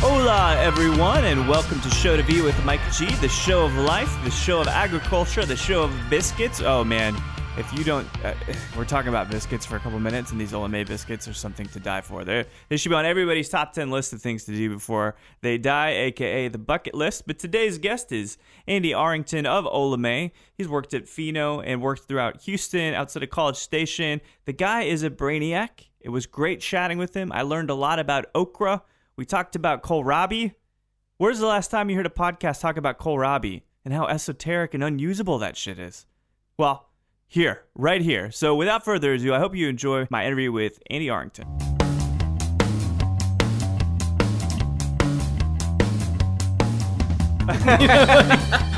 Hola, everyone, and welcome to Show to Be with Mike G, the show of life, the show of agriculture, the show of biscuits. Oh, man, if you don't... we're talking about biscuits for a couple minutes, and these Olamaie biscuits are something to die for. They should be on everybody's top 10 list of things to do before they die, a.k.a. the bucket list. But today's guest is Andy Arrington of Olamaie. He's worked at Pheno and worked throughout Houston, outside of College Station. The guy is a brainiac. It was great chatting with him. I learned a lot about okra. We talked about kohlrabi. Where's the last time you heard a podcast talk about kohlrabi and how esoteric and unusable that shit is? Well, here, right here. So without further ado, I hope you enjoy my interview with Andy Arrington.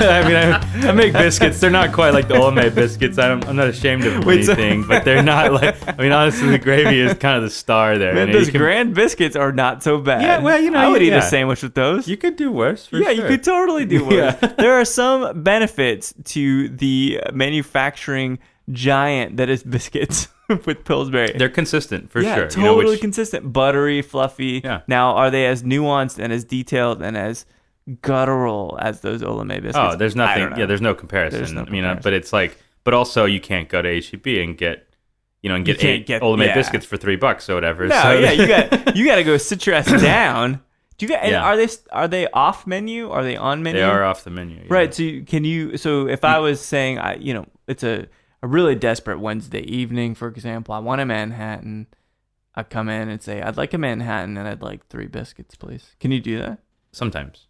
I make biscuits. They're not quite like the Olamaie biscuits. I'm not ashamed of anything, but they're not like. Honestly, the gravy is kind of the star there. Man, those grand biscuits are not so bad. Yeah, well, I would eat a sandwich with those. You could do worse. For sure. You could totally do worse. Yeah. There are some benefits to the manufacturing giant that is biscuits with Pillsbury. They're consistent for sure. Totally consistent, buttery, fluffy. Yeah. Now, are they as nuanced and as detailed and as guttural as those Olamaie biscuits? Oh, there's nothing. Yeah, there's no comparison. But it's like, but also you can't go to HEB and get, and get eight Olamaie biscuits for $3 or whatever. No, so. You got to go sit your ass down. Do you got? And are they off menu? Are they on menu? They are off the menu. Yeah. Right. So if I was saying, it's a really desperate Wednesday evening, for example, I want a Manhattan. I come in and say, I'd like a Manhattan and I'd like 3 biscuits, please. Can you do that? Sometimes.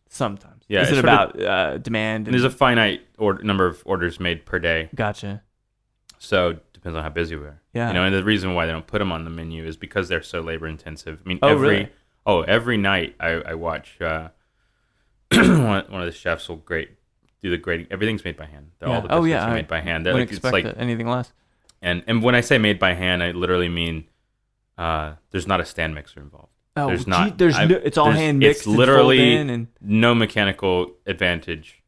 Yeah. Is it about demand? There's a finite number of orders made per day. Gotcha. So it depends on how busy we are. Yeah. And the reason why they don't put them on the menu is because they're so labor intensive. Every night I watch one of the chefs will do the grating. Everything's made by hand. All the biscuits are made by hand. Wouldn't expect anything less. And when I say made by hand, I literally mean there's not a stand mixer involved. Oh, it's all hand mixed. It's literally no mechanical advantage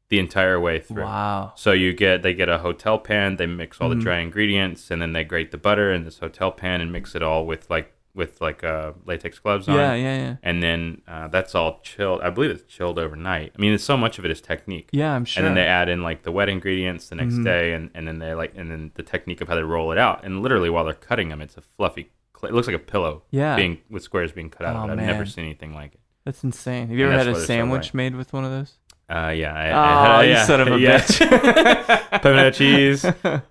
the entire way through. Wow. So they get a hotel pan, they mix all the dry ingredients, and then they grate the butter in this hotel pan and mix it all with latex gloves on. Yeah. And then that's all chilled. I believe it's chilled overnight. So much of it is technique. Yeah, I'm sure. And then they add in the wet ingredients the next day, and then and the technique of how they roll it out. And literally while they're cutting them, it's a fluffy. It looks like a pillow, with squares being cut out of it. I've never seen anything like it. That's insane. Have you ever had a sandwich made with one of those? Yeah. You son of a bitch. Pimento cheese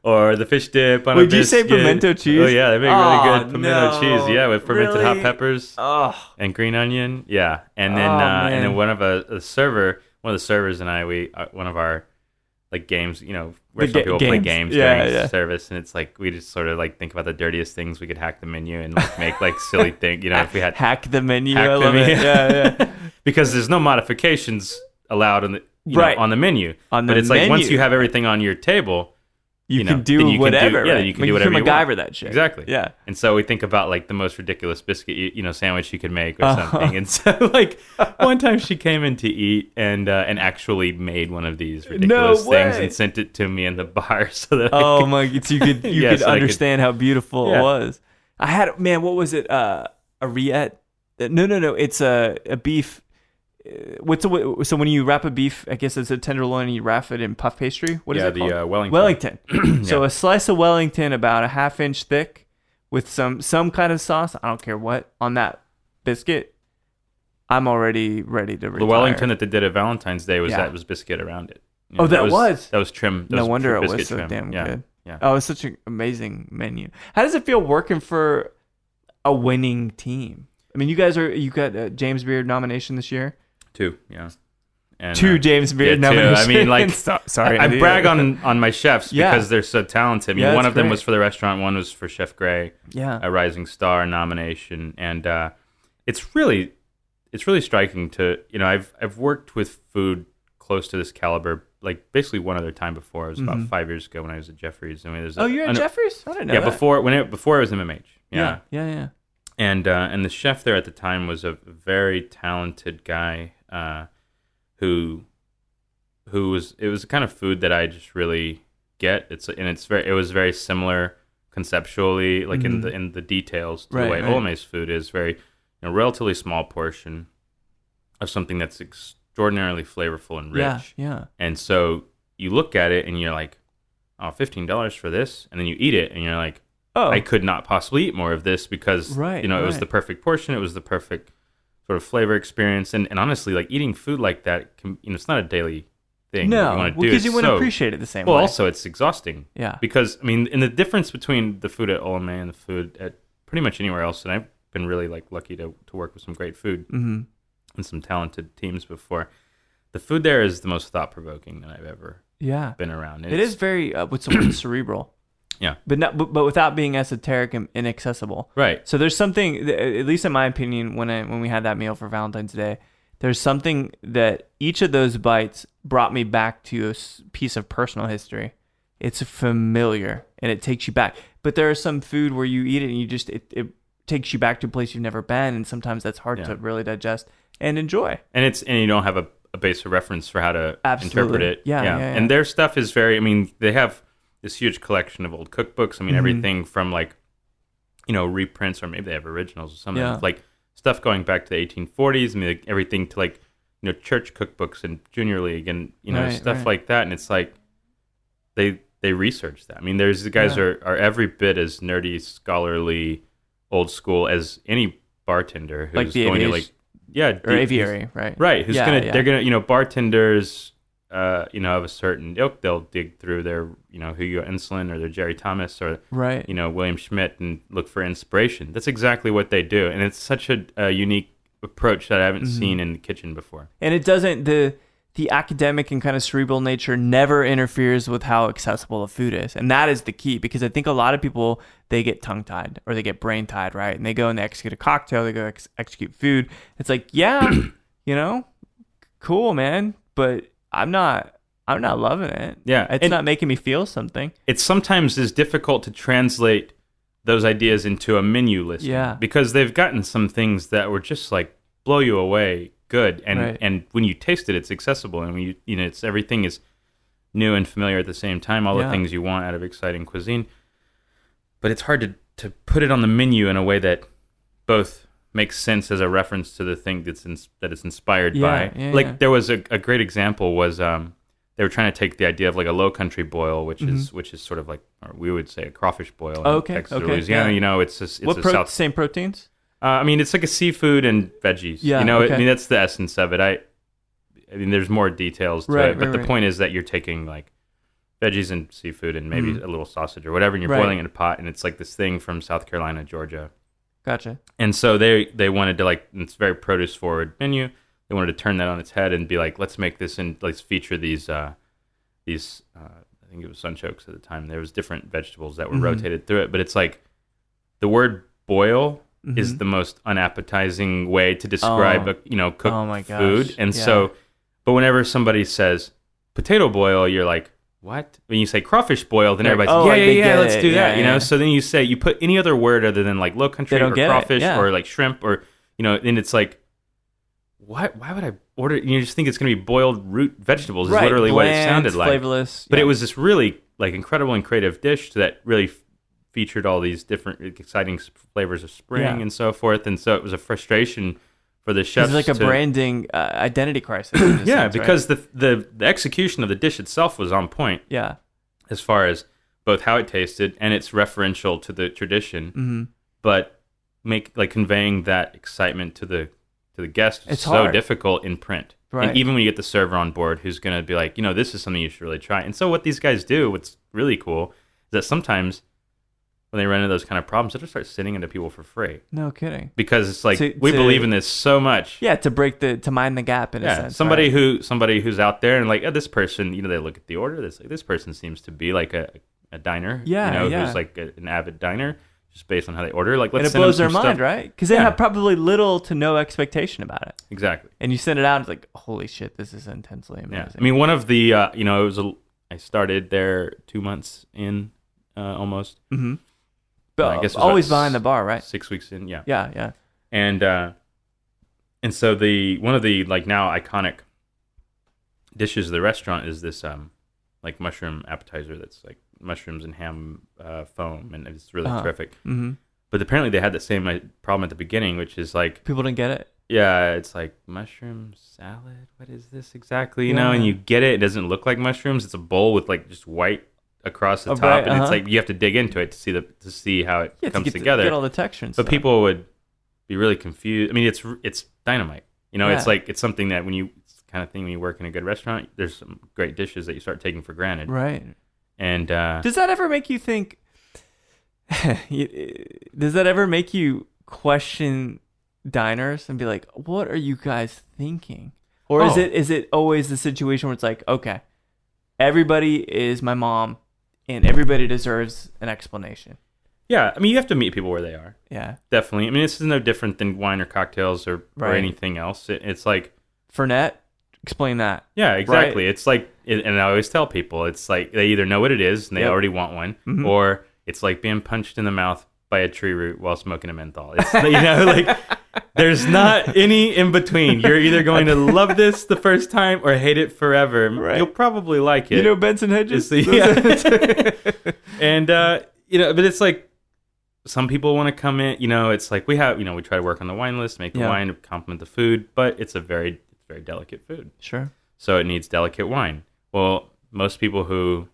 or the fish dip on a biscuit. Would you say pimento cheese? Oh, yeah. They make really good pimento cheese. Yeah, with fermented hot peppers and green onion. Yeah. And then one of the servers and I, one of our games, restaurant people play games during service, and it's we just sort of think about the dirtiest things we could hack the menu and make silly things. If we had hack the menu, I love it. Yeah. Because there's no modifications allowed on the menu. But it's once you have everything on your table, you can do whatever. You can do whatever you want. MacGyver that shit. Exactly. Yeah. And so we think about the most ridiculous biscuit, sandwich you could make or something. And so one time she came in to eat and actually made one of these ridiculous things and sent it to me in the bar so that you could understand how beautiful it was. I had what was it? A rillette? No. It's a beef. So when you wrap a beef, I guess it's a tenderloin, and you wrap it in puff pastry. What is it called? The Wellington. Wellington. So a slice of Wellington about a ½ inch thick with some kind of sauce, I don't care what, on that biscuit. I'm already ready to retire. The Wellington that they did at Valentine's Day was biscuit around it. That was trim. No wonder it was so damn good. Yeah. Oh, it's such an amazing menu. How does it feel working for a winning team? You got a James Beard nomination this year. 2, yeah. And, 2 James Beard nominations. I mean, like, sorry, I brag on my chefs because they're so talented. I mean, one of them was for the restaurant, one was for Chef Gray, a Rising Star nomination, and it's really striking to, you know, I've worked with food close to this caliber, like basically one other time before. It was about 5 years ago when I was at Jeffrey's. I mean, you're at Jeffrey's? I didn't know that. Before it was MMH. Yeah. And the chef there at the time was a very talented guy who was, it was the kind of food that I just really get. It was very similar conceptually, like in the details to the way Olamaie's food is. Very, you know, relatively small portion of something that's extraordinarily flavorful and rich. Yeah. And so you look at it and you're like, oh, $15 for this, and then you eat it and you're like, oh, I could not possibly eat more of this because it was the perfect portion, it was the perfect sort of flavor experience, and honestly, like eating food like that, it's not a daily thing. No, you want to do because you wouldn't appreciate it the same way. Well, also it's exhausting. Yeah, because I mean, and the difference between the food at Olamaie and the food at pretty much anywhere else, and I've been really like lucky to work with some great food and some talented teams before. The food there is the most thought provoking that I've ever been around. It is very what's the word, cerebral. Yeah, but without being esoteric and inaccessible. Right. So there's something, at least in my opinion, when we had that meal for Valentine's Day, there's something that each of those bites brought me back to a piece of personal history. It's familiar and it takes you back. But there are some food where you eat it and you just it takes you back to a place you've never been, and sometimes that's hard to really digest and enjoy. And you don't have a base of reference for how to interpret it. Yeah. And their stuff is very. I mean, they have this huge collection of old cookbooks. I mean, everything from like, you know, reprints, or maybe they have originals or something. Like stuff going back to the 1840s. I mean, like, everything to like, you know, church cookbooks and junior league and, you know, stuff like that. And it's like they research that. I mean, the guys are every bit as nerdy, scholarly, old school as any bartender who's like going to like or aviary, right? Right. Who's they're gonna, you know, bartenders. You know, of a certain ilk, they'll dig through their, you know, Hugo Insulin or their Jerry Thomas or, you know, William Schmidt and look for inspiration. That's exactly what they do. And it's such a unique approach that I haven't seen in the kitchen before. And it doesn't, the academic and kind of cerebral nature never interferes with how accessible the food is. And that is the key, because I think a lot of people, they get tongue-tied or they get brain-tied, right? And they go and they execute a cocktail, they go execute food. It's like, yeah, you know, cool, man, but I'm not loving it. Yeah. It's not making me feel something. It sometimes is difficult to translate those ideas into a menu list. Yeah. Because they've gotten some things that were just like blow you away good. And when you taste it, it's accessible. And you know, everything is new and familiar at the same time. All the things you want out of exciting cuisine. But it's hard to put it on the menu in a way that both makes sense as a reference to the thing that it's inspired by. Like there was a great example was they were trying to take the idea of like a low country boil, which is sort of like, or we would say a crawfish boil in Texas or Louisiana. You know, it's just same proteins. I mean, it's like a seafood and veggies. Yeah, you know, I mean that's the essence of it. I mean, there's more details to it, but the point is that you're taking like veggies and seafood and maybe a little sausage or whatever, and you're boiling in a pot, and it's like this thing from South Carolina, Georgia. Gotcha. And so they wanted to, like, it's a very produce forward menu. They wanted to turn that on its head and be like, let's make this and let's feature these I think it was sunchokes at the time. There was different vegetables that were rotated through it, but it's like the word boil is the most unappetizing way to describe cooked food. And so, but whenever somebody says potato boil, you're like, what? When you say crawfish boil, then everybody's yeah, let's do that, you know? So then you put any other word other than like low country or crawfish or like shrimp or, you know, and it's like, why would I order? You just think it's going to be boiled root vegetables is literally what it sounded like. Flavorless. But it was this really like incredible and creative dish that really featured all these different exciting flavors of spring and so forth. And so it was a frustration for the chefs. It's like a branding identity crisis. Yeah, because the execution of the dish itself was on point. Yeah, as far as both how it tasted and it's referential to the tradition, but conveying that excitement to the guest is so hard. Difficult in print. Right. And even when you get the server on board, who's going to be like, you know, this is something you should really try. And so what these guys do, what's really cool, is that sometimes when they run into those kind of problems, they just start sitting into people for free. No kidding. Because it's like we believe in this so much. Yeah, to mind the gap in a sense. Somebody who's out there and like this person, they look at the order. This person seems to be like a diner. Who's like an avid diner, just based on how they order. Like, let's and it blows their mind, right? Because they have probably little to no expectation about it. Exactly. And you send it out, it's like, holy shit, this is intensely amazing. Yeah. I mean, one of the I started there 2 months in, almost. Mm-hmm. But I guess always behind the bar, right? 6 weeks in, yeah. Yeah. And so one of the like now iconic dishes of the restaurant is this like mushroom appetizer that's like mushrooms and ham foam, and it's really terrific. Mm-hmm. But apparently they had the same problem at the beginning, which is like people didn't get it. Yeah, it's like mushroom salad. What is this exactly? And you get it. It doesn't look like mushrooms. It's a bowl with like just white across the top, right, and it's like you have to dig into it to see how it comes together. Get all the texture and stuff. But people would be really confused. I mean, it's dynamite. It's something that it's kind of thing when you work in a good restaurant. There's some great dishes that you start taking for granted, right? And does that ever make you think? Does that ever make you question diners and be like, "What are you guys thinking?" Or is it always the situation where it's like, okay, everybody is my mom, and everybody deserves an explanation? Yeah, I mean, you have to meet people where they are. Yeah, definitely. I mean, this is no different than wine or cocktails or anything else. It's like Fernet. Explain that. Yeah, exactly. Right? It's like, and I always tell people, it's like they either know what it is and they already want one, mm-hmm. or it's like being punched in the mouth by a tree root while smoking a menthol. It's, like there's not any in between. You're either going to love this the first time or hate it forever. Right. You'll probably like it. Benson Hedges? And, but it's like some people want to come in, it's like we try to work on the wine list, make the wine complement the food, but it's very delicate food. Sure. So it needs delicate wine. Well, most people who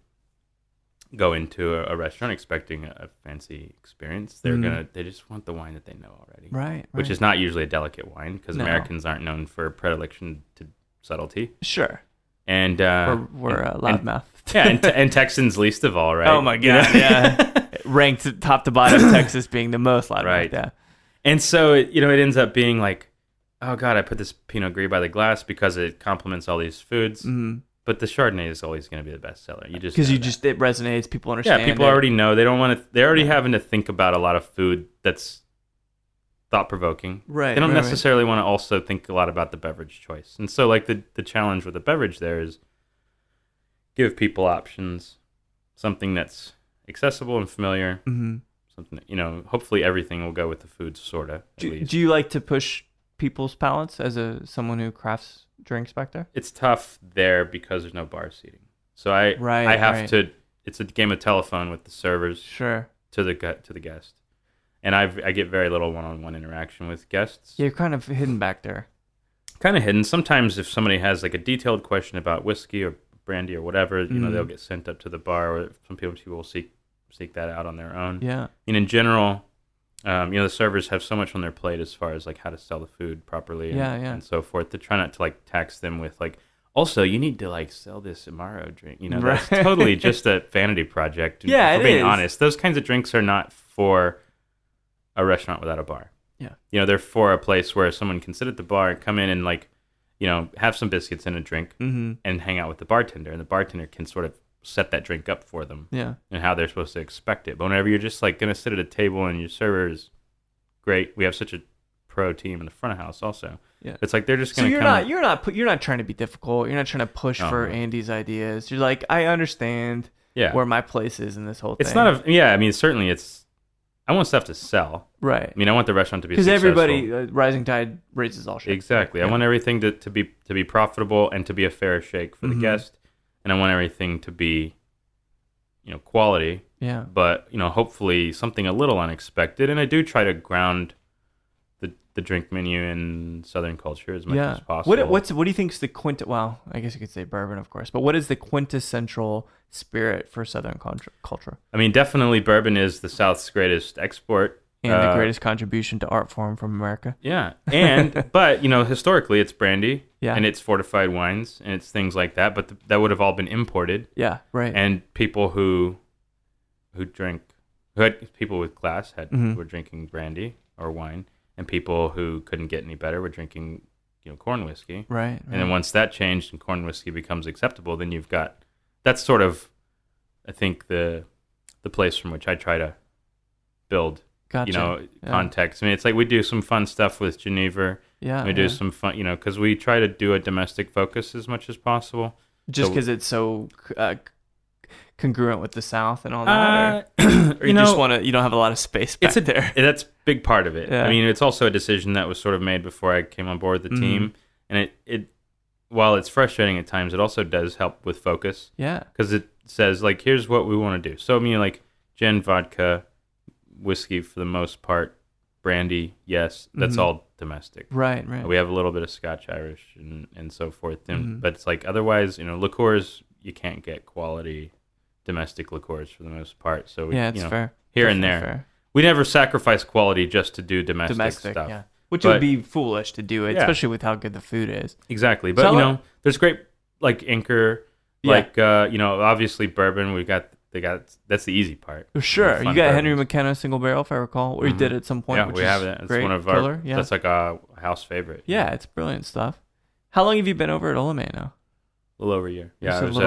go into a restaurant expecting a fancy experience, they just want the wine that they know already. Right. Which is not usually a delicate wine because Americans aren't known for predilection to subtlety. Sure. And we're loudmouth. And Texans least of all, right? Oh my god, yeah. Ranked top to bottom, Texas being the most loudmouth. Right. Yeah. And so it ends up being like, oh god, I put this Pinot Gris by the glass because it complements all these foods. Mm-hmm. But the Chardonnay is always going to be the best seller. It resonates. People understand. Yeah, people already know. They don't want to. They're already having to think about a lot of food that's thought provoking. Right. They don't necessarily want to also think a lot about the beverage choice. And so, like the challenge with the beverage there is give people options, something that's accessible and familiar. Mm-hmm. Something that, hopefully everything will go with the food, sorta. Do you like to push people's palates as someone who crafts drinks back there? It's tough there because there's no bar seating. So I have to. It's a game of telephone with the servers. Sure. To the guest, and I get very little one-on-one interaction with guests. Yeah, you're kind of hidden back there. Kind of hidden. Sometimes if somebody has like a detailed question about whiskey or brandy or whatever, they'll get sent up to the bar, or some people will seek that out on their own. Yeah. And in general, the servers have so much on their plate as far as like how to sell the food properly and so forth, to try not to like tax them with like, also you need to like sell this Amaro drink. That's totally just a vanity project. Yeah, for being honest, those kinds of drinks are not for a restaurant without a bar. Yeah. They're for a place where someone can sit at the bar and come in and like, have some biscuits and a drink mm-hmm. and hang out with the bartender, and the bartender can sort of set that drink up for them, and how they're supposed to expect it. But whenever you're just like gonna sit at a table and your server is great, we have such a pro team in the front of house also. Yeah, it's like they're just gonna. So you're not trying to be difficult. You're not trying to push for Andy's ideas. You're like, I understand. Where my place is in this whole thing. It's not I mean, certainly it's. I want stuff to sell. Right. I mean, I want the restaurant to be because successful. Everybody, rising tide raises all ships. Exactly. Yeah. I want everything to be profitable and to be a fair shake for the guest, and I want everything to be, quality. Yeah. But hopefully something a little unexpected, and I do try to ground the drink menu in Southern culture as much as possible. What do you think is the Well, I guess you could say bourbon, of course, but what is the quintessential spirit for Southern culture? I mean, definitely bourbon is the South's greatest export. And the greatest contribution to art form from America. Yeah. But, historically it's brandy and it's fortified wines and it's things like that, but that would have all been imported. Yeah, right. And people who drink people with class were drinking brandy or wine, and people who couldn't get any better were drinking, corn whiskey. Right. And then once that changed and corn whiskey becomes acceptable, then you've got, that's sort of, I think, the place from which I try to build, context. I mean, it's like we do some fun stuff with Geneva. Yeah. We do some fun, because we try to do a domestic focus as much as possible. Just because it's so congruent with the South and all that, or you just want to, you don't have a lot of space back there. That's a big part of it. Yeah. I mean, it's also a decision that was sort of made before I came on board the team, and it while it's frustrating at times, it also does help with focus. Yeah, because it says like, here's what we want to do. So I mean, like gin, vodka, whiskey for the most part, brandy, yes, that's all domestic. Right. We have a little bit of Scotch Irish and so forth, but it's like otherwise, liqueurs, you can't get quality domestic liqueurs for the most part. So we, it's fair. Here Definitely and there. fair. We never sacrifice quality just to do domestic stuff. Yeah. Which would be foolish to do it, especially with how good the food is. Exactly. But, there's great, like, Anchor, obviously bourbon. That's the easy part. Sure. You got bourbons. Henry McKenna single barrel, if I recall, or you did at some point. Yeah, which we have it. It's one of our, that's like a house favorite. Yeah, it's brilliant stuff. How long have you been over at Olamaie now? A little over a year. Yeah, it was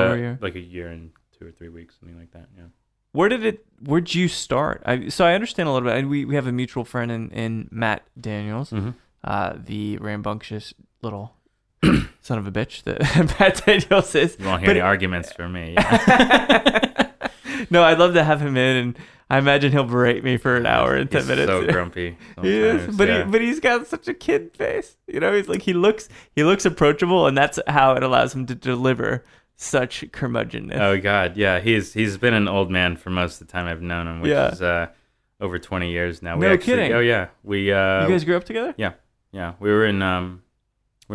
like a year and 2 or 3 weeks, something like that. Yeah. Where'd you start? So I understand a little bit. We have a mutual friend in Matt Daniels, the rambunctious little son of a bitch that Matt Daniels is. You won't hear any arguments from me. Yeah. No, I'd love to have him in, and I imagine he'll berate me for an hour and 10 minutes. So grumpy. He is, but he's got such a kid face. He's like he looks approachable, and that's how it allows him to deliver such curmudgeonness. Oh God, yeah, he's been an old man for most of the time I've known him, which is over 20 years now. No kidding. Oh yeah, we. You guys grew up together? Yeah. We were in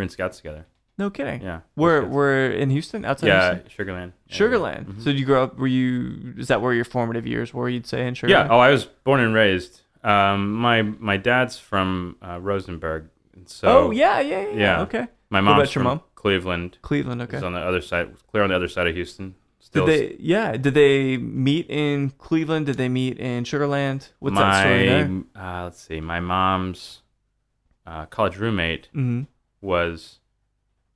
Scouts together. No kidding. Yeah. We're in Houston, outside Houston? Sugarland. Sugarland. Mm-hmm. So did you grow up, is that where your formative years were, you'd say, in Sugarland? Yeah. Oh, I was born and raised. My dad's from Rosenberg. So, yeah. Okay. My mom's from mom? Cleveland. Cleveland, okay. It's on the other side, clear on the other side of Houston. Did they meet in Cleveland? Did they meet in Sugarland? What's that story there? Let's see. My mom's college roommate was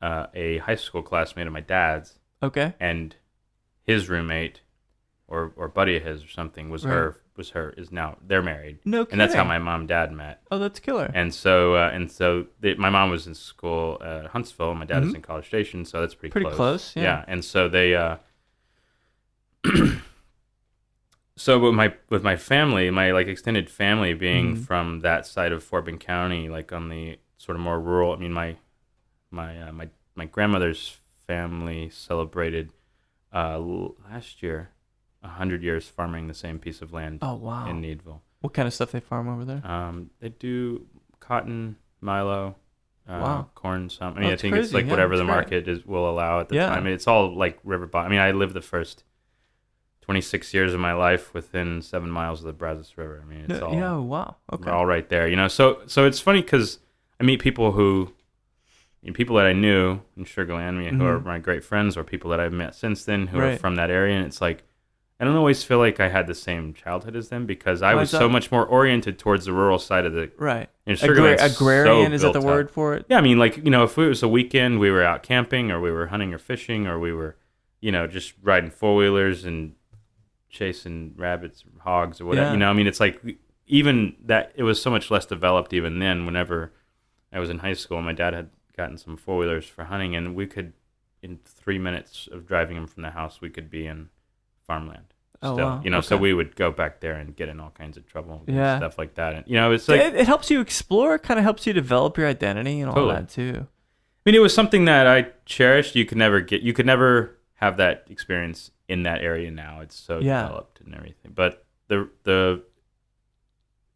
a high school classmate of my dad's. Okay. And his roommate or buddy of his or something was is now they're married. No kidding. And that's how my mom and dad met. Oh, that's killer. And so my mom was in school at Huntsville, and my dad was in College Station, so that's pretty close. Yeah. And so they so with my family, my like extended family being from that side of Fort Bend County, like on the sort of more rural. I mean, my grandmother's family celebrated last year 100 years farming the same piece of land. Oh wow! In Needville. What kind of stuff they farm over there? They do cotton, milo, corn. Some. I mean, I think crazy. It's like whatever the market will allow at the time. I mean, it's all like river bottom. I mean, I lived the first 26 years of my life within 7 miles of the Brazos River. I mean, it's all wow. Okay. We're all right there. So it's funny because I meet people people that I knew in Sugarland, who are my great friends, or people that I've met since then who are from that area, and it's like I don't always feel like I had the same childhood as them because I was so much more oriented towards the rural side of the agrarian, is that the word for it? Yeah, I mean, like if it was a weekend, we were out camping, or we were hunting or fishing, or we were, just riding 4-wheelers and chasing rabbits, or hogs, or whatever. I mean, it's like even that it was so much less developed even then. Whenever I was in high school, my dad had gotten some 4-wheelers for hunting, and we could, in 3 minutes of driving him from the house, we could be in farmland. Still, wow. So we would go back there and get in all kinds of trouble and stuff like that. And it's like it helps you explore, kind of helps you develop your identity and all that too. I mean, it was something that I cherished. You could never have that experience in that area now. It's so developed and everything. But the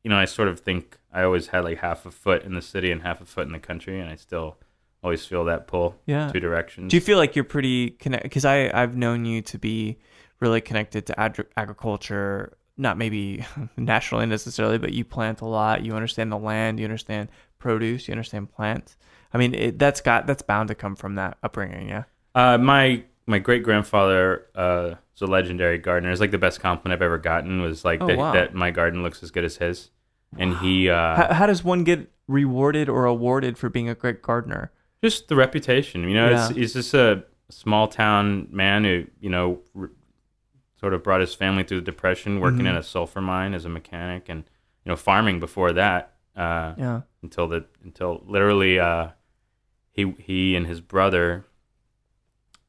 I sort of think I always had like half a foot in the city and half a foot in the country, and I still always feel that pull two directions. Do you feel like you're pretty connected? Because I've known you to be really connected to agriculture, not maybe nationally necessarily, but you plant a lot. You understand the land. You understand produce. You understand plants. I mean, that's bound to come from that upbringing. Yeah. My my great grandfather was a legendary gardener. It's like the best compliment I've ever gotten was like that my garden looks as good as his. And he how does one get rewarded or awarded for being a great gardener? Just the reputation. He's just a small town man who sort of brought his family through the Depression, working in a sulfur mine as a mechanic, and farming before that. Until literally he and his brother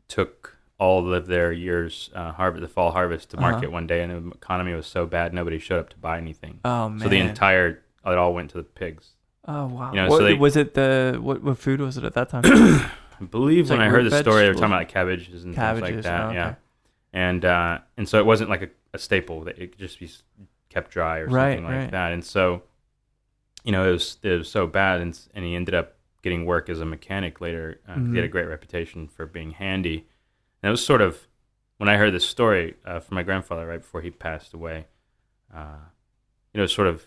took all of their year's the fall harvest to market one day, and the economy was so bad nobody showed up to buy anything. Oh man! So it all went to the pigs. Oh wow! I believe when I heard the story, they were talking about like cabbages and things like that. Okay. Yeah, and so it wasn't like a staple; it could just be kept dry or something like that. And so, it was so bad, and he ended up getting work as a mechanic later. He had a great reputation for being handy. And it was sort of, when I heard this story from my grandfather right before he passed away, sort of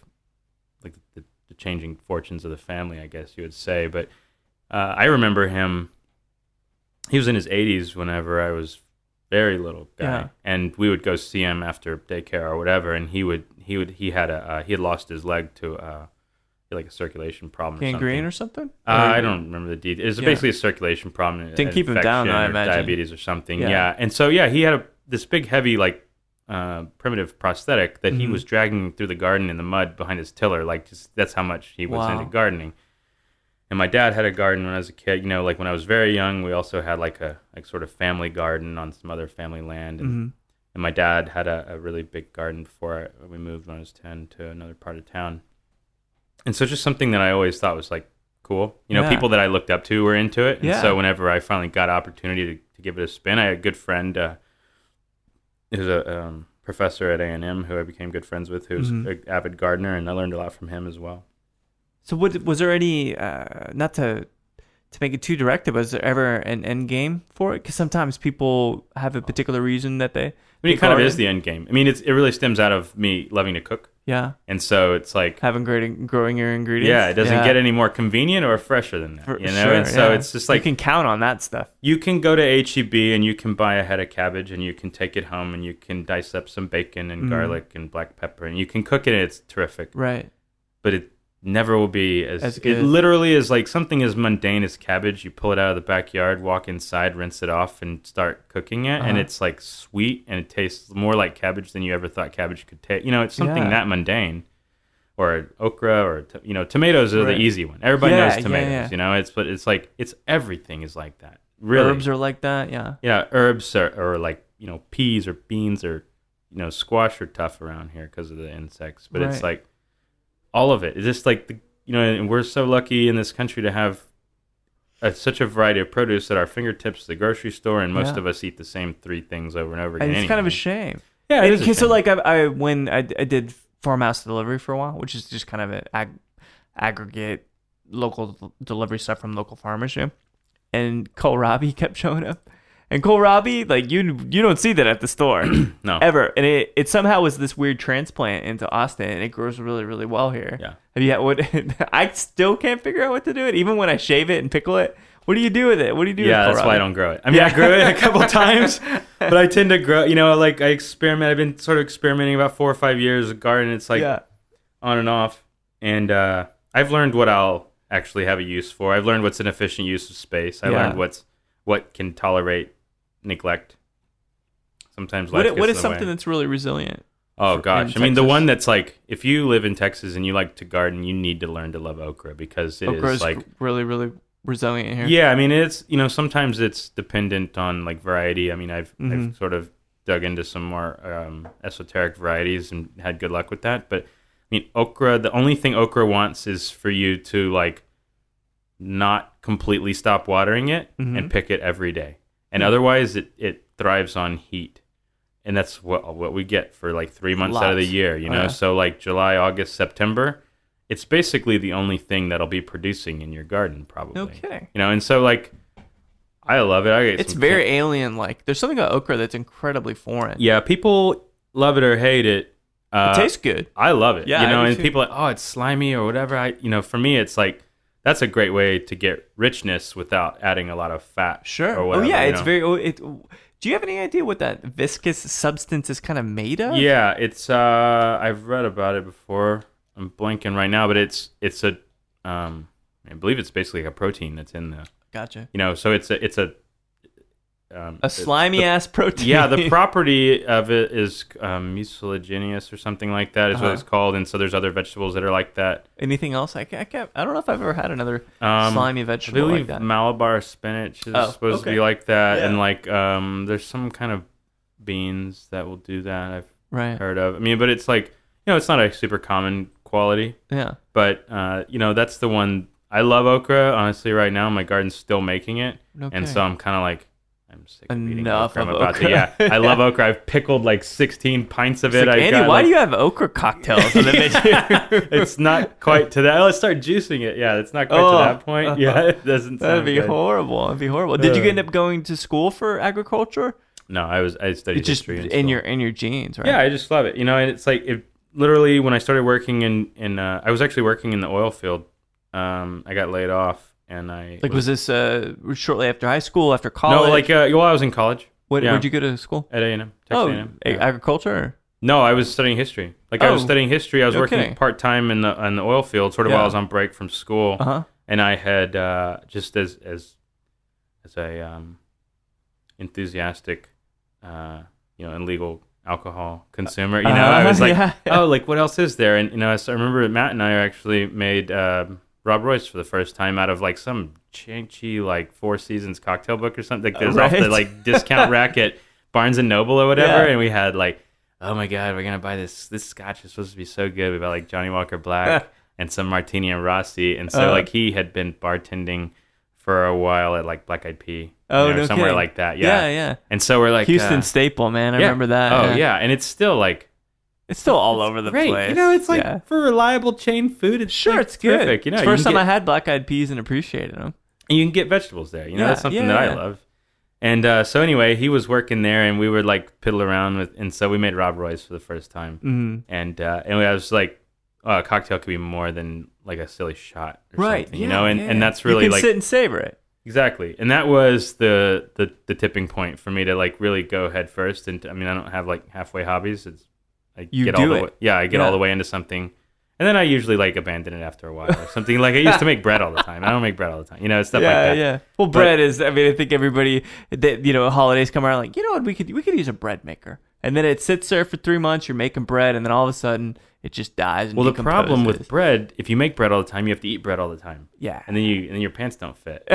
like the changing fortunes of the family, I guess you would say. But I remember him, he was in his 80s whenever I was very little guy. And we would go see him after daycare or whatever, and he had lost his leg to like a circulation problem gangrene or something? I don't remember the details. It's basically a circulation problem. Didn't keep him down, I imagine. Diabetes or something. Yeah. And so, he had this big, heavy, like, primitive prosthetic that he was dragging through the garden in the mud behind his tiller. Like, just that's how much he was into gardening. And my dad had a garden when I was a kid. Like when I was very young, we also had like a sort of family garden on some other family land. And my dad had a really big garden before we moved when I was 10 to another part of town. And so just something that I always thought was like cool. People that I looked up to were into it. And so whenever I finally got an opportunity to give it a spin, I had a good friend who's a professor at A&M who I became good friends with, who's an avid gardener, and I learned a lot from him as well. So was there any, not to make it too direct, but was there ever an end game for it? Because sometimes people have a particular reason that they... it kind of is the end game. I mean, it really stems out of me loving to cook. Yeah. And so it's like... growing your ingredients. Yeah, it doesn't get any more convenient or fresher than that. Sure, and so it's just like... You can count on that stuff. You can go to H-E-B and you can buy a head of cabbage and you can take it home and you can dice up some bacon and garlic and black pepper and you can cook it and it's terrific. Right. But it never will be as good. It literally is like something as mundane as cabbage. You pull it out of the backyard, walk inside, rinse it off, and start cooking it, and it's like sweet, and it tastes more like cabbage than you ever thought cabbage could taste. It's something that mundane. Or okra, or tomatoes are the easy one. Everybody knows tomatoes. It's like everything is like that. Really, herbs are like that. Yeah. Yeah, herbs are like peas or beans or squash are tough around here because of the insects, but it's like. All of it. It's just like, and we're so lucky in this country to have such a variety of produce at our fingertips at the grocery store, and most of us eat the same 3 things over and over again. And it's kind of a shame. Yeah, it is a shame. So like when I did farmhouse delivery for a while, which is just kind of an aggregate local delivery stuff from local farmers, and kohlrabi kept showing up. And kohlrabi, like you don't see that at the store, no, ever. And it somehow was this weird transplant into Austin, and it grows really, really well here. Yeah. I still can't figure out what to do with it, even when I shave it and pickle it. What do you do with it? What do you do? Yeah, with that's why I don't grow it. I mean, I grew it a couple times, but I tend to grow. Like I experiment. I've been sort of experimenting about 4 or 5 years with garden. It's like on and off, and I've learned what I'll actually have a use for. I've learned what's an efficient use of space. I learned what can tolerate neglect. Sometimes life gets what is in the something way. that's really resilient? Oh gosh, I mean the one that's like, if you live in Texas and you like to garden, you need to learn to love okra, because okra is like really, really resilient here. Yeah, I mean it's sometimes it's dependent on like variety. I mean I've sort of dug into some more esoteric varieties and had good luck with that. But I mean okra, the only thing okra wants is for you to like not completely stop watering it and pick it every day. And otherwise, it thrives on heat, and that's what we get for like 3 months out of the year. So like July, August, September, it's basically the only thing that'll be producing in your garden, probably. No kidding. And so like, I love it. It's very alien-like. There's something about okra that's incredibly foreign. Yeah, people love it or hate it. It tastes good. I love it. Yeah, and people are like, oh, it's slimy or whatever. For me, it's like that's a great way to get richness without adding a lot of fat. Sure. Or whatever, it's very. Do you have any idea what that viscous substance is kind of made of? Yeah, it's. I've read about it before. I'm blanking right now, but it's a. I believe it's basically a protein that's in the. Gotcha. So it's a slimy ass protein. Yeah, the property of it is mucilaginous or something like that is what it's called, and so there's other vegetables that are like that. Anything else? I don't know if I've ever had another slimy vegetable I believe like that. Malabar spinach is supposed to be like that, and like there's some kind of beans that will do that. I've heard of. I mean, but it's like it's not a super common quality. Yeah. But that's the one. I love okra. Honestly, right now my garden's still making it, and so I'm kind of like. I'm sick of eating okra. I'm about to. Yeah, I love okra. I've pickled like 16 pints of it. Andy, why do you have okra cocktails on the menu? It's not quite to that. Let's start juicing it. Yeah, it's not quite to that point. Yeah, it doesn't. That'd be horrible. That'd be horrible. Did you end up going to school for agriculture? No, I studied history. Just in your genes, right? Yeah, I just love it. And it's like literally when I started working in I was actually working in the oil field. I got laid off. And was this shortly after high school, after college? No, I was in college. Where'd you go to school? At A&M. Texas A&M. Agriculture? Or? No, I was studying history. I was studying history. I was working part-time in the oil field, sort of while I was on break from school. Uh-huh. And I had, just as a enthusiastic, illegal alcohol consumer, I was like, like, what else is there? And, I remember Matt and I actually made... Rob Royce for the first time out of like some chinchy like Four Seasons cocktail book or something. Like there's off the like discount rack at Barnes and Noble or whatever, and we had like, oh my god, we're gonna buy this scotch is supposed to be so good. We bought like Johnny Walker Black and some Martini and Rossi, and so like he had been bartending for a while at like Black Eyed Pea, somewhere like that. Yeah. And so we're like Houston staple, man. I remember that. Oh yeah, and it's still like. It's still all over the place. It's like for reliable chain food. It's it's terrific. Good. It's the first time I had Black Eyed Peas and appreciated them. And you can get vegetables there. That's something that I love. And so anyway, he was working there, and we would like piddle around with, and so we made Rob Royce for the first time. Mm-hmm. And I was like, a cocktail could be more than like a silly shot, or something, And that's really you can like sit and savor it. Exactly, and that was the tipping point for me to like really go head first. And I don't have like halfway hobbies. I get all the way into something, and then I usually like abandon it after a while or something. Like I used to make bread all the time. I don't make bread all the time, stuff like that. Yeah. Well, bread is. I think everybody that holidays come around like what we could use a bread maker, and then it sits there for 3 months. You're making bread, and then all of a sudden it just dies. And well, the problem with bread, if you make bread all the time, you have to eat bread all the time. Yeah, and then your pants don't fit.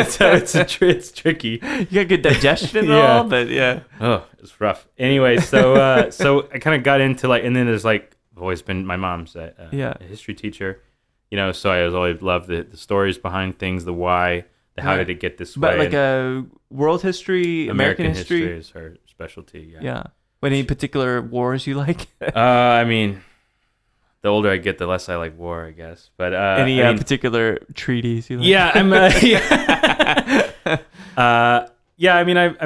So it's tricky. You got good digestion and all, but it's rough. Anyway, so I kind of got into like, and then there's like I've always been my mom's a history teacher, so I always loved the stories behind things, the why, the how did it get this way. But like world history, American history is her specialty. Yeah. What, any particular wars you like? The older I get, the less I like war, I guess. But any particular treaties you like? Yeah, I'm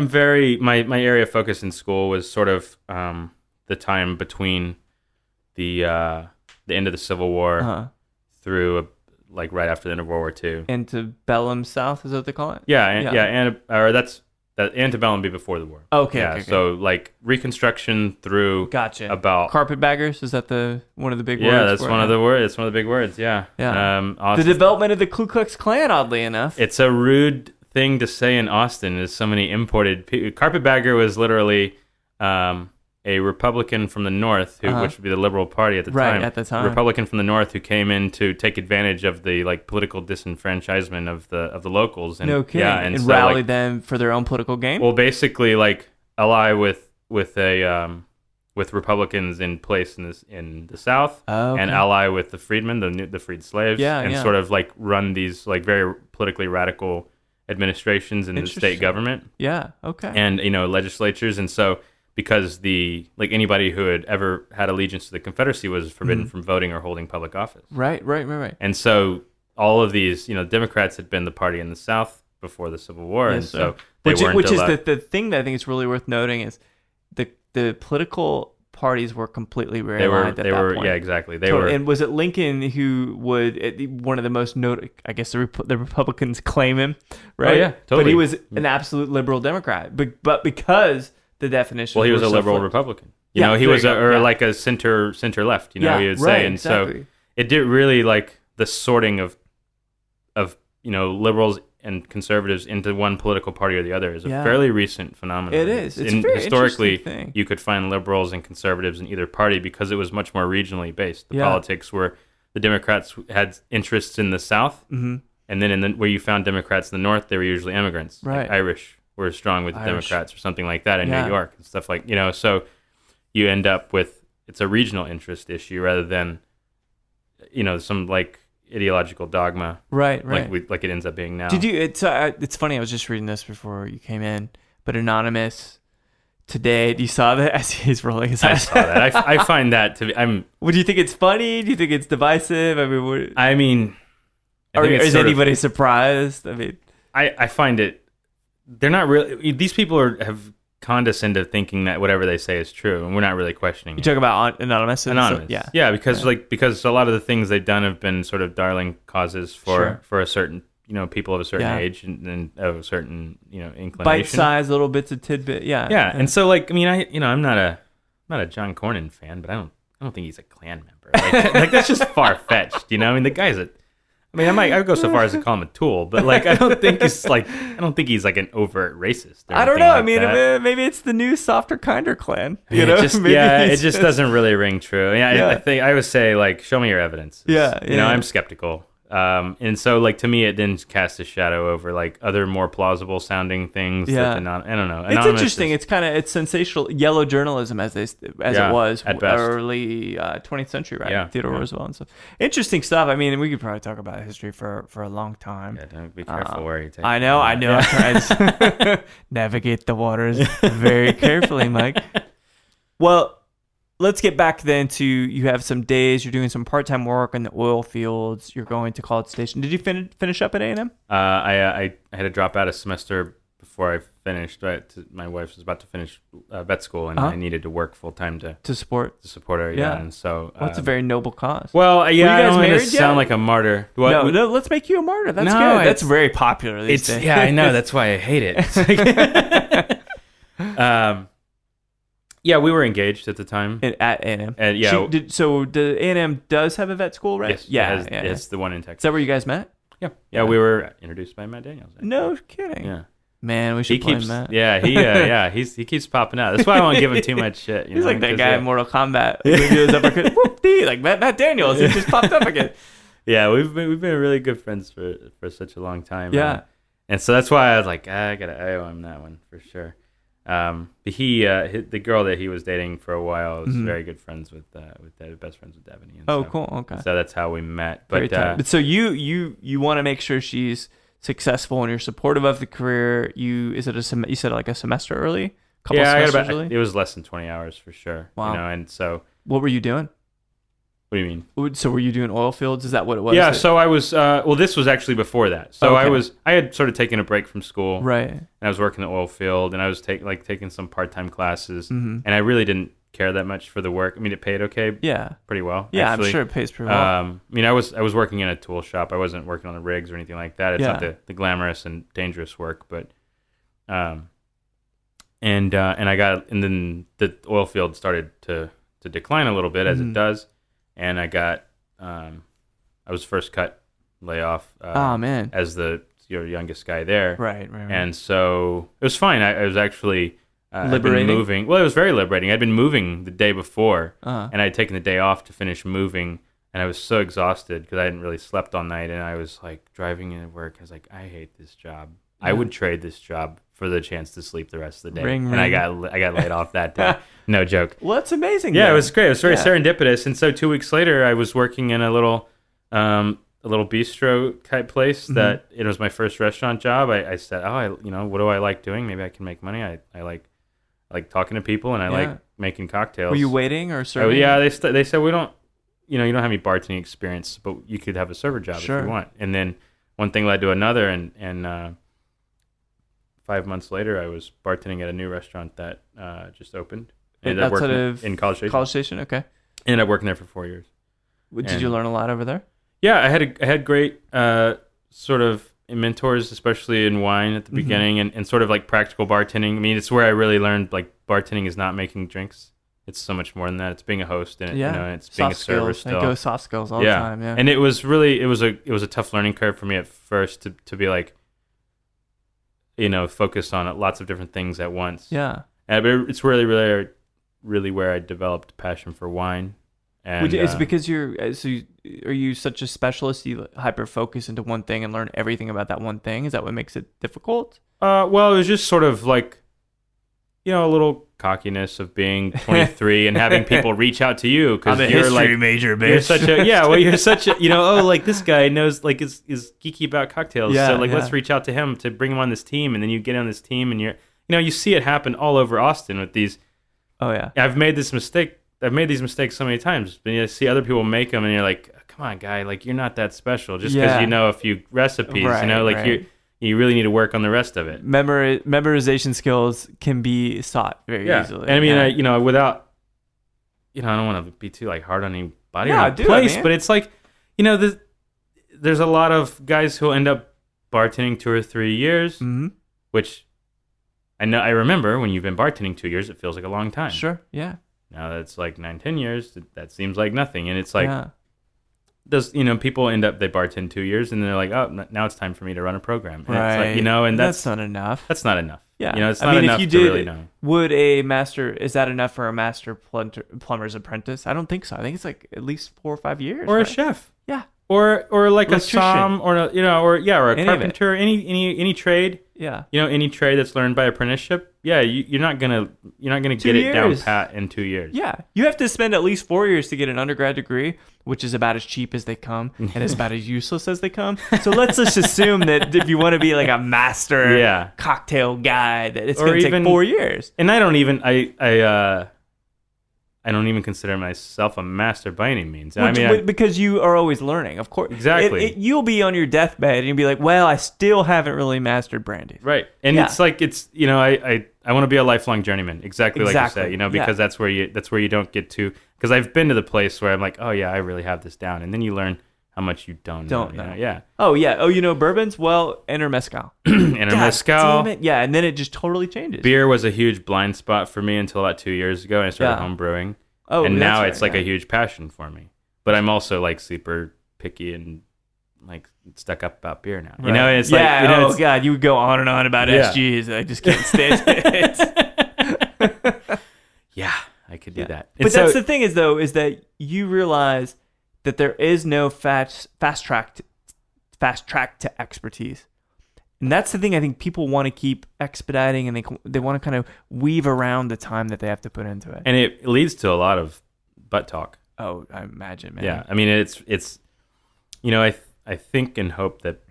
very my area of focus in school was sort of the time between the end of the Civil War through like right after the end of World War II. Antebellum South, is that what they call it? That's that antebellum be before the war. Okay. So like Reconstruction through about carpetbaggers. Is that one of the big words? Yeah, that's one of the words. It's one of the big words. Yeah. The development of the Ku Klux Klan, oddly enough. It's a rude thing to say in Austin. There's so many imported. Carpetbagger was literally a Republican from the North, which would be the Liberal Party at the time. Right, at the time. Republican from the North who came in to take advantage of the like political disenfranchisement of the locals. And, no kidding. Yeah, and so, rally them for their own political gain? Well, basically, like ally with Republicans in place in the South, and ally with the freedmen, the freed slaves, sort of like run these like very politically radical administrations in the state government. Yeah. Okay. And legislatures, and so. Because anybody who had ever had allegiance to the Confederacy was forbidden from voting or holding public office. Right. And so all of these, Democrats had been the party in the South before the Civil War, and so they weren't which allowed. Is the thing that I think is really worth noting is the political parties were completely realigned at that point. Yeah, exactly. They were. And was it Lincoln who one of the most I guess the Republicans claim him, right? Oh, yeah, totally. But he was an absolute liberal Democrat. But because the definition, he was a liberal Republican. You know, he was like a center left. You know, he would say, and exactly. So it did really like the sorting of liberals and conservatives into one political party or the other is a fairly recent phenomenon. It is. It's a very historically interesting thing. You could find liberals and conservatives in either party because it was much more regionally based. The politics were the Democrats had interests in the South, and then where you found Democrats in the North, they were usually immigrants. Right. Like Irish were strong with the Democrats or something like that in New York and stuff like So you end up with it's a regional interest issue rather than some like ideological dogma, right? Like it ends up being now. Did you? It's funny. I was just reading this before you came in, but Anonymous today. You saw that as he's rolling his eyes. I saw that. I find that to be. What do you think? It's funny? Do you think it's divisive? I mean, is anybody surprised? I find it. They're not really. These people have condescended to thinking that whatever they say is true, and we're not really questioning it. You talk about Anonymous? Yeah, because a lot of the things they've done have been sort of darling causes for a certain people of a certain age and of a certain inclination. Bite-sized little bits of tidbit. Yeah. And so I'm not a John Cornyn fan, but I don't think he's a Klan member. Like that's just far fetched. The guy's I would go so far as to call him a tool, but I don't think he's like an overt racist. I don't know. Maybe it's the new, softer, kinder Klan. It just doesn't really ring true. I think I would say show me your evidence. I'm skeptical. And so to me it then casts a shadow over other more plausible sounding things. I don't know. It's interesting. It's sensational yellow journalism as it was at best. Early 20th century, right? Theodore Roosevelt and stuff. Interesting stuff. We could probably talk about history for a long time. Yeah, don't be careful where you take. I know. I'm trying to navigate the waters very carefully, Mike. Well, let's get back then to you have some days you're doing some part-time work in the oil fields. You're going to College Station. Did you finish up at A&M? I had to drop out a semester before I finished. My wife was about to finish vet school, and I needed to work full time to support her. Yeah, and so that's a very noble cause. Well, I don't want to sound like a martyr. No, let's make you a martyr. That's good. That's very popular these days. Yeah, I know. That's why I hate it. Yeah, we were engaged at the time. At A&M? So the A&M does have a vet school, right? Yes, it's the one in Texas. Is that where you guys met? Yeah, we were introduced by Matt Daniels. No kidding. Yeah. Man, we should play Matt. Yeah, he keeps popping out. That's why I won't give him too much shit. He's like that guy in Mortal Kombat. Whoop-dee, like Matt Daniels. He just popped up again. Yeah, we've been really good friends for such a long time. Yeah. And so that's why I was like, I owe him that one for sure. But the girl that he was dating for a while, I was very good friends with best friends with Devaney. Cool. Okay. So that's how we met. But so you want to make sure she's successful and you're supportive of the career. You said a semester early? It was less than 20 hours for sure. Wow. And so what were you doing? What do you mean? So were you doing oil fields? Is that what it was? Yeah, so I was, this was actually before that. So I had sort of taken a break from school. Right. And I was working in the oil field, and I was taking some part-time classes, and I really didn't care that much for the work. It paid okay. Yeah. Pretty well. Yeah, actually. I'm sure it pays pretty well. I was working in a tool shop. I wasn't working on the rigs or anything like that. It's not the glamorous and dangerous work, but, and then the oil field started to decline a little bit as it does. And I got, I was first cut layoff. Man! As the youngest guy there. Right. And so it was fine. I was actually liberating. Been moving. Well, it was very liberating. I'd been moving the day before, and I'd taken the day off to finish moving, and I was so exhausted because I hadn't really slept all night, and I was driving into work. I was like, I hate this job. Yeah. I would trade this job for the chance to sleep the rest of the day. Ring. I got laid off that day. No joke. Well, that's amazing. Yeah, it was great. It was very serendipitous. And so 2 weeks later, I was working in a little bistro type place that it was my first restaurant job. I said, what do I like doing? Maybe I can make money. I like talking to people, and I like making cocktails. Were you waiting or serving? Oh, yeah, they said we don't, you don't have any bartending experience, but you could have a server job if you want. And then one thing led to another, and 5 months later, I was bartending at a new restaurant that just opened. Ended up working in College Station. College Station, okay. Ended up working there for 4 years. Did you learn a lot over there? Yeah, I had great sort of mentors, especially in wine at the beginning, and sort of like practical bartending. I mean, it's where I really learned like bartending is not making drinks. It's so much more than that. It's being a host and and it's being a server still. I go soft skills all the time. Yeah, and it was a tough learning curve for me at first to be like, focused on lots of different things at once. Yeah, but it's really where I developed passion for wine. And it's because are you such a specialist? You hyper focus into one thing and learn everything about that one thing. Is that what makes it difficult? Well, it was just sort of like, a little cockiness of being 23 and having people reach out to you because you're like major, bitch. You're such a you're such a like this guy knows like is geeky about cocktails. So let's reach out to him to bring him on this team, and then you get on this team and you see it happen all over Austin with these. Oh yeah, I've made these mistakes so many times. But you see other people make them, and you're like, come on, guy, like you're not that special just because you know a few recipes. Right. You really need to work on the rest of it. Memorization skills can be sought very easily. And I mean, without, I don't want to be too like hard on anybody or place, but it's like, there's a lot of guys who end up bartending 2 or 3 years, which I remember when you've been bartending 2 years, it feels like a long time. Sure, yeah. Now that's like 9-10 years. That seems like nothing, and it's like. People end up, they bartend 2 years and they're like, oh, now it's time for me to run a program. And right. It's like, and that's not enough. That's not enough. Yeah. It's not enough to really know. Is that enough for a master plumber's apprentice? I don't think so. I think it's like at least 4 or 5 years. Or right? a chef. Yeah. Or like a som or a carpenter, any trade. Yeah. Any trade that's learned by apprenticeship. Yeah, you're not gonna get it down pat in 2 years. Yeah, you have to spend at least 4 years to get an undergrad degree, which is about as cheap as they come and as about as useless as they come. So let's just assume that if you want to be like a master cocktail guy, that it's going to take 4 years. And I don't even consider myself a master by any means. Because you are always learning, of course. Exactly. You'll be on your deathbed and you'll be like, well, I still haven't really mastered brandy. Right. And it's like, I want to be a lifelong journeyman. Exactly. Like you say, because that's where you don't get to, because I've been to the place where I'm like, oh yeah, I really have this down. And then you learn how much you don't know. Yeah. Oh yeah. Oh, bourbons? Well, enter mezcal. Mezcal. Damn it. Yeah. And then it just totally changes. Beer was a huge blind spot for me until about 2 years ago. I started home brewing. Oh, and now it's like a huge passion for me. But I'm also like super picky and like stuck up about beer now. Right. And it's like, God, you would go on and on about SGs. I just can't stand it. Yeah, I could do that. But that's the thing is that you realize that there is no fast track to expertise. And that's the thing I think people want to keep expediting, and they want to kind of weave around the time that they have to put into it. And it leads to a lot of butt talk. Oh, I imagine, man. Yeah, I mean, it's I think and hope that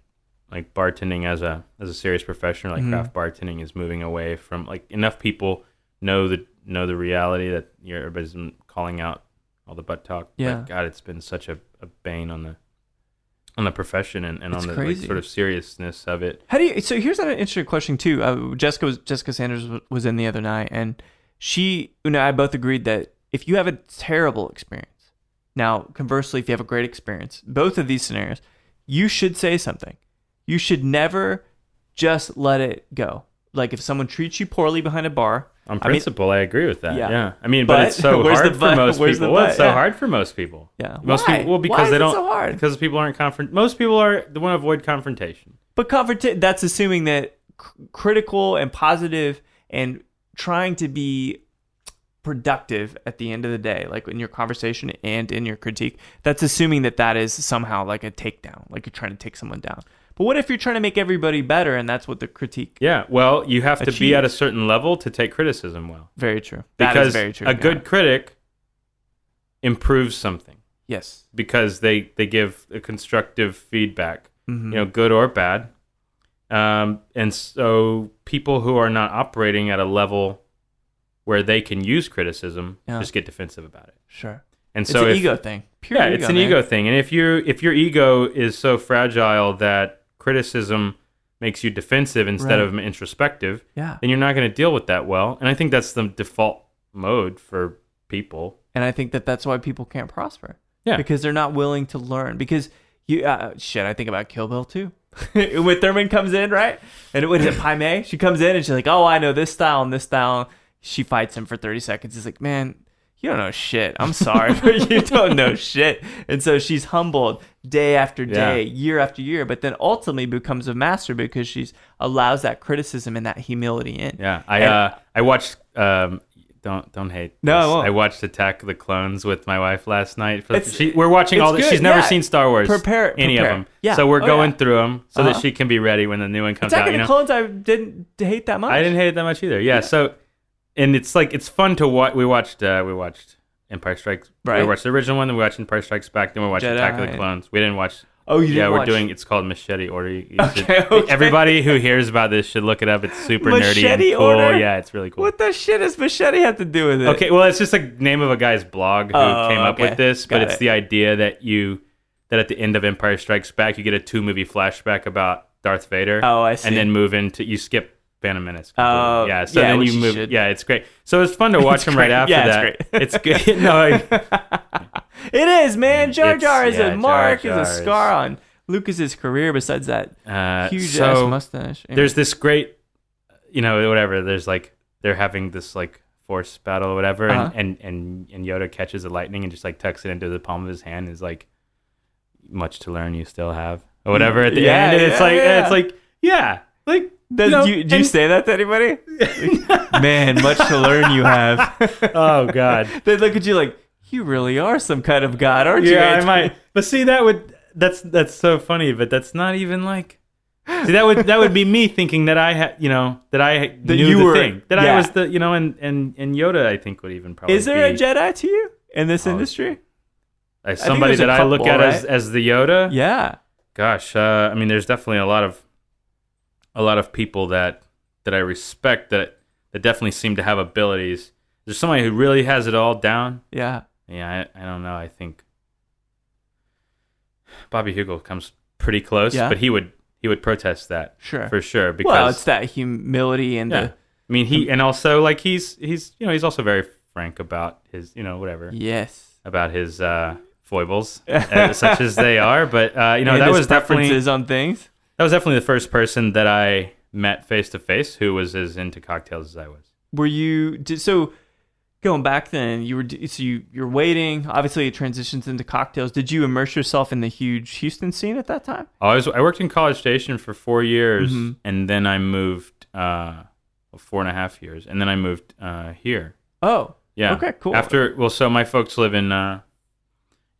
like bartending as a serious profession, like craft bartending, is moving away from like enough people know the reality that everybody's calling out all the butt talk. Yeah. But God, it's been such a bane on the profession and on the like, sort of seriousness of it. So here's an interesting question too. Jessica Sanders was in the other night, and she and I both agreed that if you have a terrible experience, now conversely, if you have a great experience, both of these scenarios, you should say something. You should never just let it go. Like if someone treats you poorly behind a bar. On principle, I agree with that. Yeah. I mean, but it's so hard for most people. Well, it's so hard for most people. Yeah. Most Why? people, because Why they don't. It so hard? Because people aren't Most people they want to avoid confrontation. But that's assuming that critical and positive and trying to be productive at the end of the day, like in your conversation and in your critique. That's assuming that is somehow like a takedown, like you're trying to take someone down. But what if you're trying to make everybody better, and that's what the critique? Yeah, well, you have to be at a certain level to take criticism well. Very true. Because that is very true. A good critic improves something. Yes. Because they give a constructive feedback, good or bad. And so people who are not operating at a level where they can use criticism just get defensive about it. Sure. And so it's an ego thing. Pure ego, it's an ego thing. And if your ego is so fragile that criticism makes you defensive instead of introspective, then you're not going to deal with that well. And I think that's the default mode for people. And I think that that's why people can't prosper. Yeah. Because they're not willing to learn. Because I think about Kill Bill too. When Thurman comes in, right? And what is it, Pai Mei? She comes in and she's like, oh, I know this style and this style. She fights him for 30 seconds. He's like, man, you don't know shit. I'm sorry, but you don't know shit. And so she's humbled day after day, year after year, but then ultimately becomes a master because she's allows that criticism and that humility in. Yeah. I watched don't hate. No, I won't. I watched Attack of the Clones with my wife last night. We're watching all this. She's never seen Star Wars. Any of them. Yeah. So we're going through them so that she can be ready when the new one comes out. Attack of the Clones, I didn't hate that much. I didn't hate it that much either. Yeah. So, and it's like it's fun to watch. We watched Empire Strikes. Right. We watched the original one. Then we watched Empire Strikes Back. Then we watched Attack of the Clones. We didn't watch. Oh, you didn't watch? We're doing. It's called Machete Order. Okay. Everybody who hears about this should look it up. It's super nerdy and Machete cool. Order? Yeah, it's really cool. What the shit does Machete have to do with it? Okay, well, it's just a name of a guy's blog who came up with this, but it's the idea that at the end of Empire Strikes Back, you get a 2-movie flashback about Darth Vader. Oh, I see. And then you skip Phantom Menace. Oh, yeah. So then you move. Yeah, it's great. So it's fun to watch them right after that. It's great. It's good. No, it is, man. Jar Jar is a mark, is a scar on Lucas's career. Besides that huge ass mustache. Anyway. There's this great, whatever. There's like they're having this like force battle or whatever, and Yoda catches the lightning and just like tucks it into the palm of his hand. And is like, much to learn you still have or whatever at the end. And it's like do you say that to anybody? Man, much to learn you have. Oh God. They look at you like, you really are some kind of god, aren't you? Yeah, I might. But see, that's so funny, but that's not even like. See, that would be me thinking that I had, that I knew the thing. That I was the, and Yoda, I think would even probably. Is there a Jedi to you in this industry? As somebody that I look at as the Yoda? Yeah. Gosh, I mean, there's definitely a lot of people that I respect that definitely seem to have abilities. There's somebody who really has it all down. Yeah. Yeah, I don't know. I think Bobby Hugel comes pretty close, but he would protest that. Sure. For sure. Because it's that humility and I mean, and also like he's also very frank about his, whatever. Yes. About his foibles, such as they are. But and that was preferences on things. That was definitely the first person that I met face to face who was as into cocktails as I was. Were you so? Going back then, you're waiting. Obviously, it transitions into cocktails. Did you immerse yourself in the huge Houston scene at that time? I worked in College Station for 4 years, and then I moved 4.5 years, and then I moved here. Oh, yeah. Okay, cool. So my folks live in the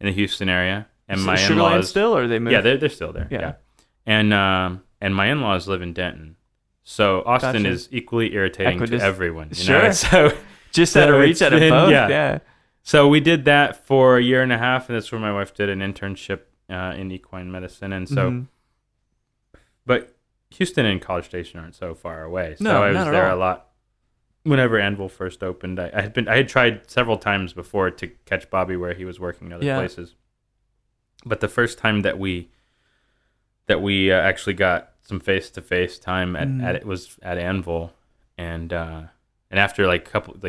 Houston area, and my Sugar in-laws Land still, or they moved? Yeah, they're still there. Yeah. And my in-laws live in Denton, so Austin is equally irritating to everyone. Sure. So. Just out of reach out of both, yeah. So we did that for a year and a half, and that's where my wife did an internship in equine medicine. And so, but Houston and College Station aren't so far away. So I was there a lot. Whenever Anvil first opened, I had tried several times before to catch Bobby where he was working other places. But the first time that we actually got some face-to-face time it was at Anvil, and after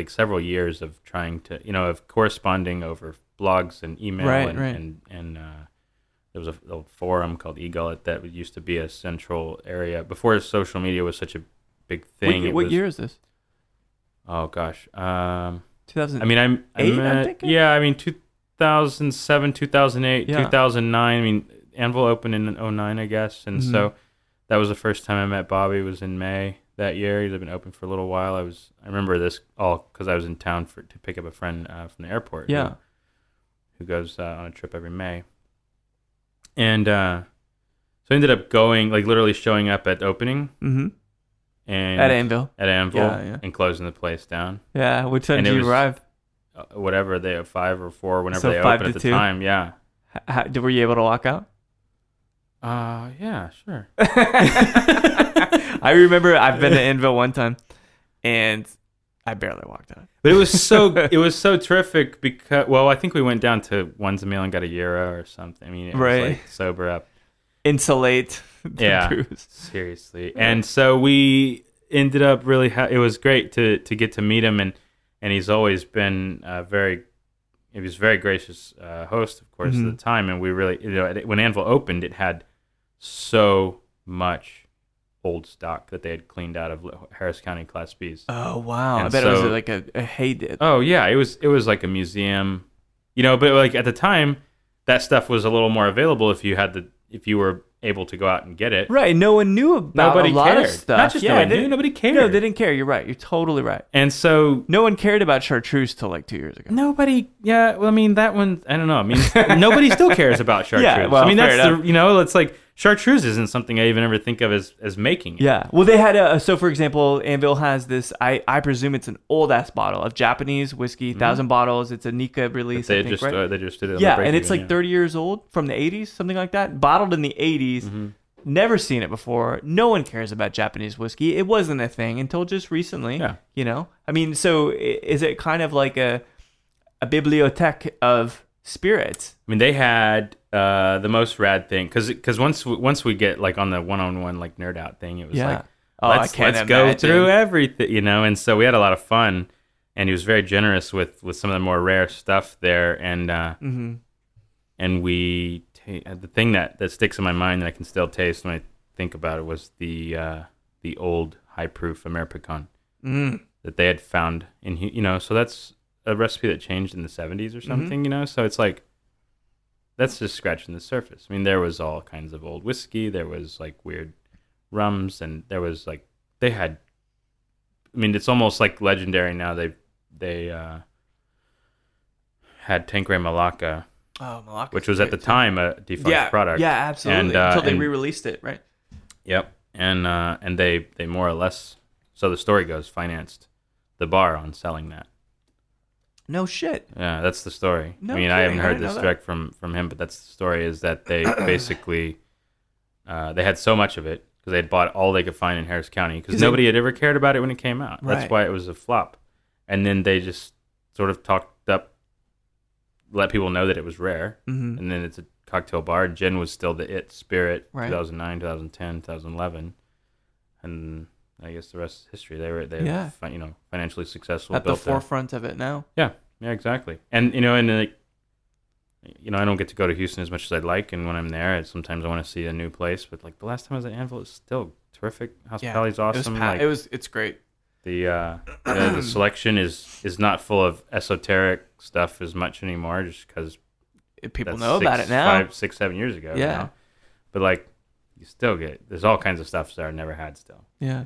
several years of trying to, of corresponding over blogs and email, and there was a forum called eGullet that used to be a central area before social media was such a big thing. What year is this? Oh gosh, 2000. I mean, I'm thinking? Yeah, I mean 2007, 2008, 2009. I mean, Anvil opened in 2009, I guess, and so that was the first time I met Bobby. Was in May. That year, he'd been open for a little while. I remember this all because I was in town to pick up a friend from the airport. Yeah, who goes on a trip every May, and so I ended up going, literally showing up at opening, and at Anvil, and closing the place down. Yeah, what time did you arrive? Whatever they have 5 or 4, whenever they 5 opened to at the 2? time. Yeah. Were you able to walk out? Yeah, sure. I remember I've been to Anvil one time, and I barely walked out. But it was so terrific because, I think we went down to One's a Meal and got a gyro or something. I mean, it was sober up. Insulate the booze. Seriously. And so we ended up really, it was great to get to meet him. and he's always been he was a very gracious host, of course, at the time. And we really, when Anvil opened, it had so much old stock that they had cleaned out of Harris County Class Bs. Oh, wow. And I bet it was like a heyday. Oh, yeah. It was like a museum, but like at the time, that stuff was a little more available if you were able to go out and get it. Right. No one knew about a lot of stuff. Not just nobody cared. No, they didn't care. You're right. You're totally right. And so no one cared about chartreuse till like 2 years ago. Nobody. Yeah. Well, I mean, that one. I don't know. I mean, nobody still cares about chartreuse. Yeah, well, I mean, that's it's like chartreuse isn't something I even ever think of as making it. Yeah. Well, they had so for example, Anvil has this. I presume it's an old ass bottle of Japanese whiskey, 1,000 bottles. It's a Nika release. They just did it. Yeah, and it's like 30 years old from the 80s, something like that. Bottled in the 80s. Never seen it before. No one cares about Japanese whiskey. It wasn't a thing until just recently. Yeah. I mean, so is it kind of like a bibliothèque of spirits? I mean, they had the most rad thing because once we get like on the one-on-one like nerd out thing, it was like let's go through everything, and so we had a lot of fun, and he was very generous with some of the more rare stuff there, and and we. The thing that sticks in my mind that I can still taste when I think about it was the old high proof Ameripicon that they had found in so that's a recipe that changed in the 70s or something, so it's like that's just scratching the surface. I mean, there was all kinds of old whiskey, there was like weird rums, and there was like they had. I mean, it's almost like legendary now. They had Tanqueray Malacca. Oh, Malacca's which was at the time a defunct product. Yeah, absolutely. Until they re-released it, right? Yep. And they more or less, so the story goes, financed the bar on selling that. No shit. Yeah, that's the story. No I mean, kidding. I haven't heard this direct from him, but that's the story, is that they basically, they had so much of it because they had bought all they could find in Harris County because nobody had ever cared about it when it came out. Right. That's why it was a flop. And then they just sort of talked up, let people know that it was rare, and then it's a cocktail bar. Gin was still the spirit. Right. 2009, 2010, 2011, and I guess the rest is history. They were financially successful at the forefront of it now. Yeah, exactly. And I don't get to go to Houston as much as I'd like, and when I'm there, sometimes I want to see a new place. But like the last time I was at Anvil, it's still terrific. Hospitality's awesome. It's great. The selection is not full of esoteric stuff as much anymore, just because people know about it now. 5, 6, 7 years ago. Yeah, but like you still there's all kinds of stuff that I never had still. Yeah.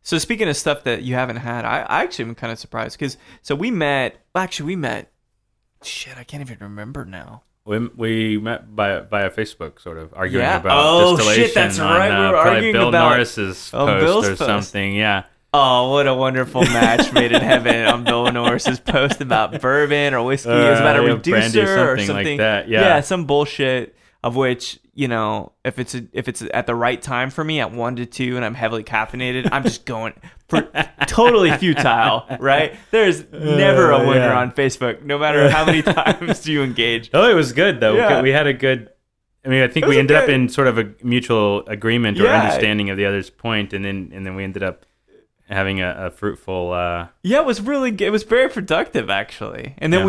So speaking of stuff that you haven't had, I actually am kind of surprised because we met. Shit, I can't even remember now. We met by a Facebook, sort of arguing about distillation. Shit, that's right. We were arguing Bill about Norris's post or something. Yeah. Oh, what a wonderful match made in heaven on Bill Norris's post about bourbon or whiskey. It was about a reducer or something like that. Yeah, some bullshit of which, if it's at the right time for me at 1 to 2 and I'm heavily caffeinated, I'm just going for totally futile, right? There's never a winner on Facebook, no matter how many times you engage. Oh, it was good though. Yeah. We had a good. I mean, I think we ended up in sort of a mutual agreement or understanding of the other's point, and then we ended up having a fruitful. It was really good. It was very productive, actually. And then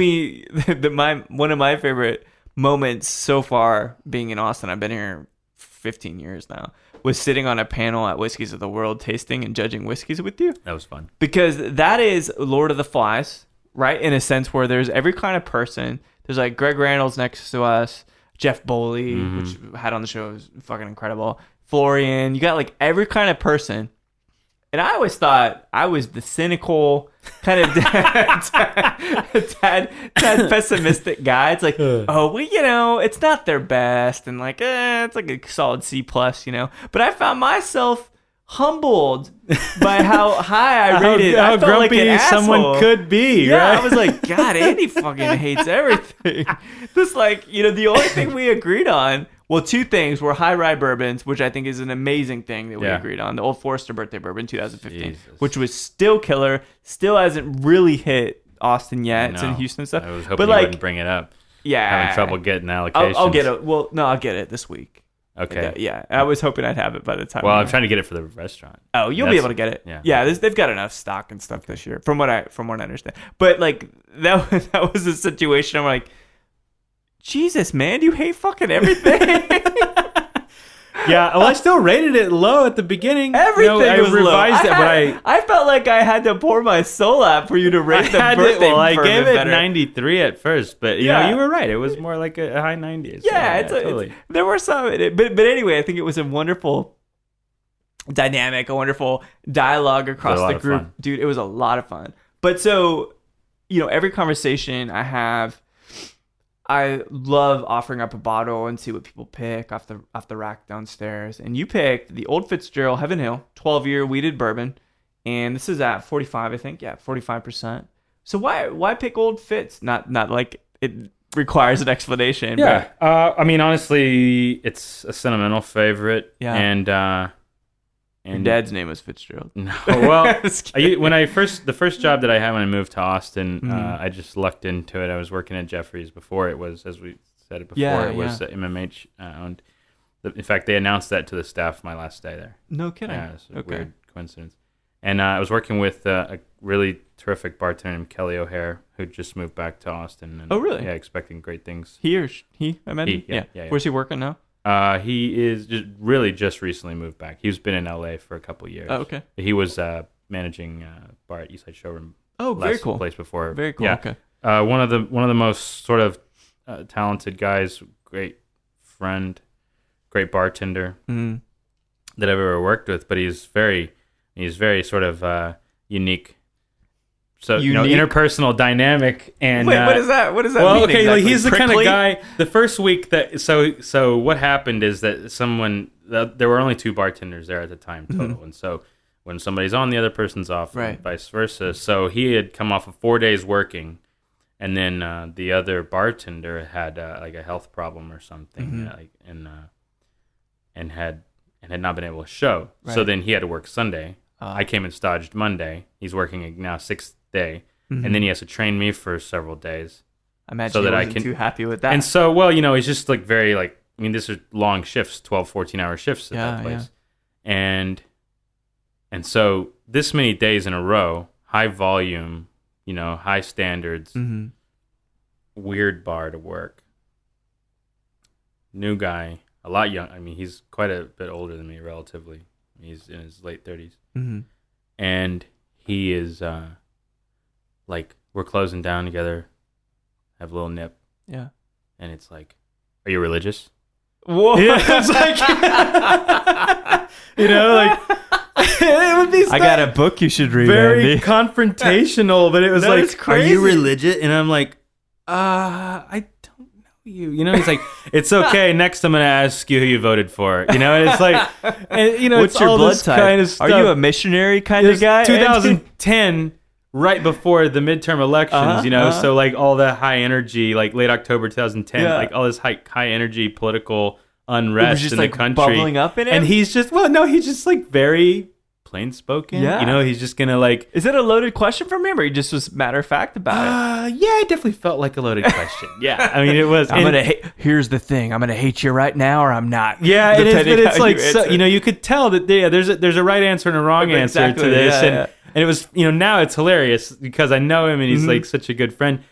one of my favorite moments so far being in Austin, I've been here 15 years now, was sitting on a panel at Whiskeys of the World tasting and judging whiskeys with you. That was fun. Because that is Lord of the Flies, right? In a sense where there's every kind of person. There's like Greg Randall's next to us, Jeff Boley, which we had on the show, was fucking incredible. Florian, you got like every kind of person. And I always thought I was the cynical, kind of tad pessimistic guy. It's like, it's not their best, and like, it's like a solid C+, But I found myself humbled by how high I rated. How I felt grumpy like an someone could be. Yeah, right? I was like, God, Andy fucking hates everything. Just like, the only thing we agreed on. Well, two things were high rye bourbons, which I think is an amazing thing that we agreed on. The Old Forester Birthday Bourbon 2015, which was still killer, still hasn't really hit Austin yet. It's in Houston and stuff. I was hoping you wouldn't bring it up. Yeah. Having trouble getting allocations. I'll get it. Well, no, I'll get it this week. Okay. Yeah, I was hoping I'd have it by the time. Well, I'm trying to get it for the restaurant. Oh, you'll be able to get it. Yeah. They've got enough stock and stuff this year, from what I understand. But like that was a situation. I'm like, Jesus, man, you hate fucking everything. Yeah, well, I still rated it low at the beginning. Everything was I revised low. I felt like I had to pour my soul out for you to rate the birthday. I gave it 93 at first, but you know, you were right. It was more like a high 90s. Yeah, totally. There were some in it, but anyway, I think it was a wonderful dynamic, a wonderful dialogue across the group. Dude, it was a lot of fun. But so, every conversation I have, I love offering up a bottle and see what people pick off the rack downstairs. And you picked the Old Fitzgerald Heaven Hill 12-year weeded bourbon, and this is at 45, I think. Yeah, 45%. So why pick Old Fitz? Not like it requires an explanation. Yeah, I mean, honestly, it's a sentimental favorite. Yeah, and your dad's name was Fitzgerald. No, well, the first job that I had when I moved to Austin, I just lucked into it. I was working at Jeffrey's before it was, as we said it before, it was MMH owned. In fact, they announced that to the staff my last day there. No kidding. Yeah, it's a weird coincidence. And I was working with a really terrific bartender named Kelly O'Hare, who just moved back to Austin. And, oh, really? Yeah, expecting great things. He? I meant him? Yeah. Where's he working now? He is just recently moved back. He's been in LA for a couple of years. Oh, okay. He was managing bar at Eastside Showroom. Oh, very cool. Place before. Very cool. Yeah. Okay. One of the most sort of talented guys, great friend, great bartender that I've ever worked with. But he's very sort of unique. So interpersonal dynamic and wait, what is that? What does that mean? Well, okay, exactly? He's the kind of guy. The first week that so what happened is that there were only 2 bartenders there at the time total, and so when somebody's on, the other person's off, and vice versa. So he had come off of 4 days working, and then the other bartender had like a health problem or something, and had not been able to show. Right. So then he had to work Sunday. I came and staged Monday. He's working now 6th day, and then he has to train me for several days. I imagine he wasn't too happy with that. And so, well, he's just like very like, I mean, these are long shifts, 12, 14-hour shifts at that place. Yeah. And so this many days in a row, high volume, high standards, weird bar to work. New guy, a lot young. I mean, he's quite a bit older than me relatively. He's in his late 30s. And he is like, we're closing down together, have a little nip. Yeah. And it's like, are you religious? Whoa. Yeah, it's like, like, it would be I got a book you should read. Very Andy. confrontational, but it was like, crazy. Are you religious? And I'm like, I don't know you. He's like, it's okay. Next, I'm going to ask you who you voted for. And it's like, and, what's it's your all blood this type? Kind of stuff. Are you a missionary kind of guy? 2010, right before the midterm elections, so like all the high energy, like late October 2010, like all this high energy political unrest just in like the country. Bubbling up in him? And he's just, he's just like very plain spoken. Yeah. He's just gonna like. Is it a loaded question from him, or he just was matter of fact about it? Yeah, it definitely felt like a loaded question. Yeah, I mean it was. Here's the thing: I'm gonna hate you right now, or I'm not. Yeah, it is, but it's like you could tell that there's a right answer and a wrong answer to this, and it was now it's hilarious because I know him and he's like such a good friend,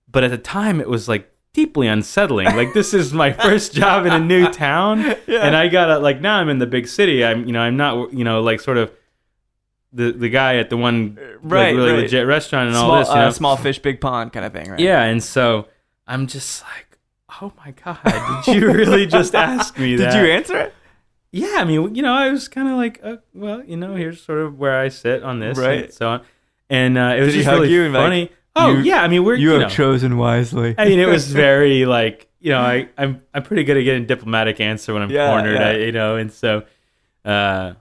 but at the time it was like deeply unsettling. Like, this is my first job in a new town, and I gotta like, now I'm in the big city. I'm not like sort of the guy at the one really legit restaurant and all this, small fish, big pond kind of thing, right? Yeah, and so I'm just like, oh my god, did you really just ask me that? Did you answer it? Yeah, I mean, I was kind of like, here's sort of where I sit on this, right? And so on, and it was just really funny. Like, I mean, you have chosen wisely. I mean, it was very like, I'm pretty good at getting a diplomatic answer when I'm cornered, and so, I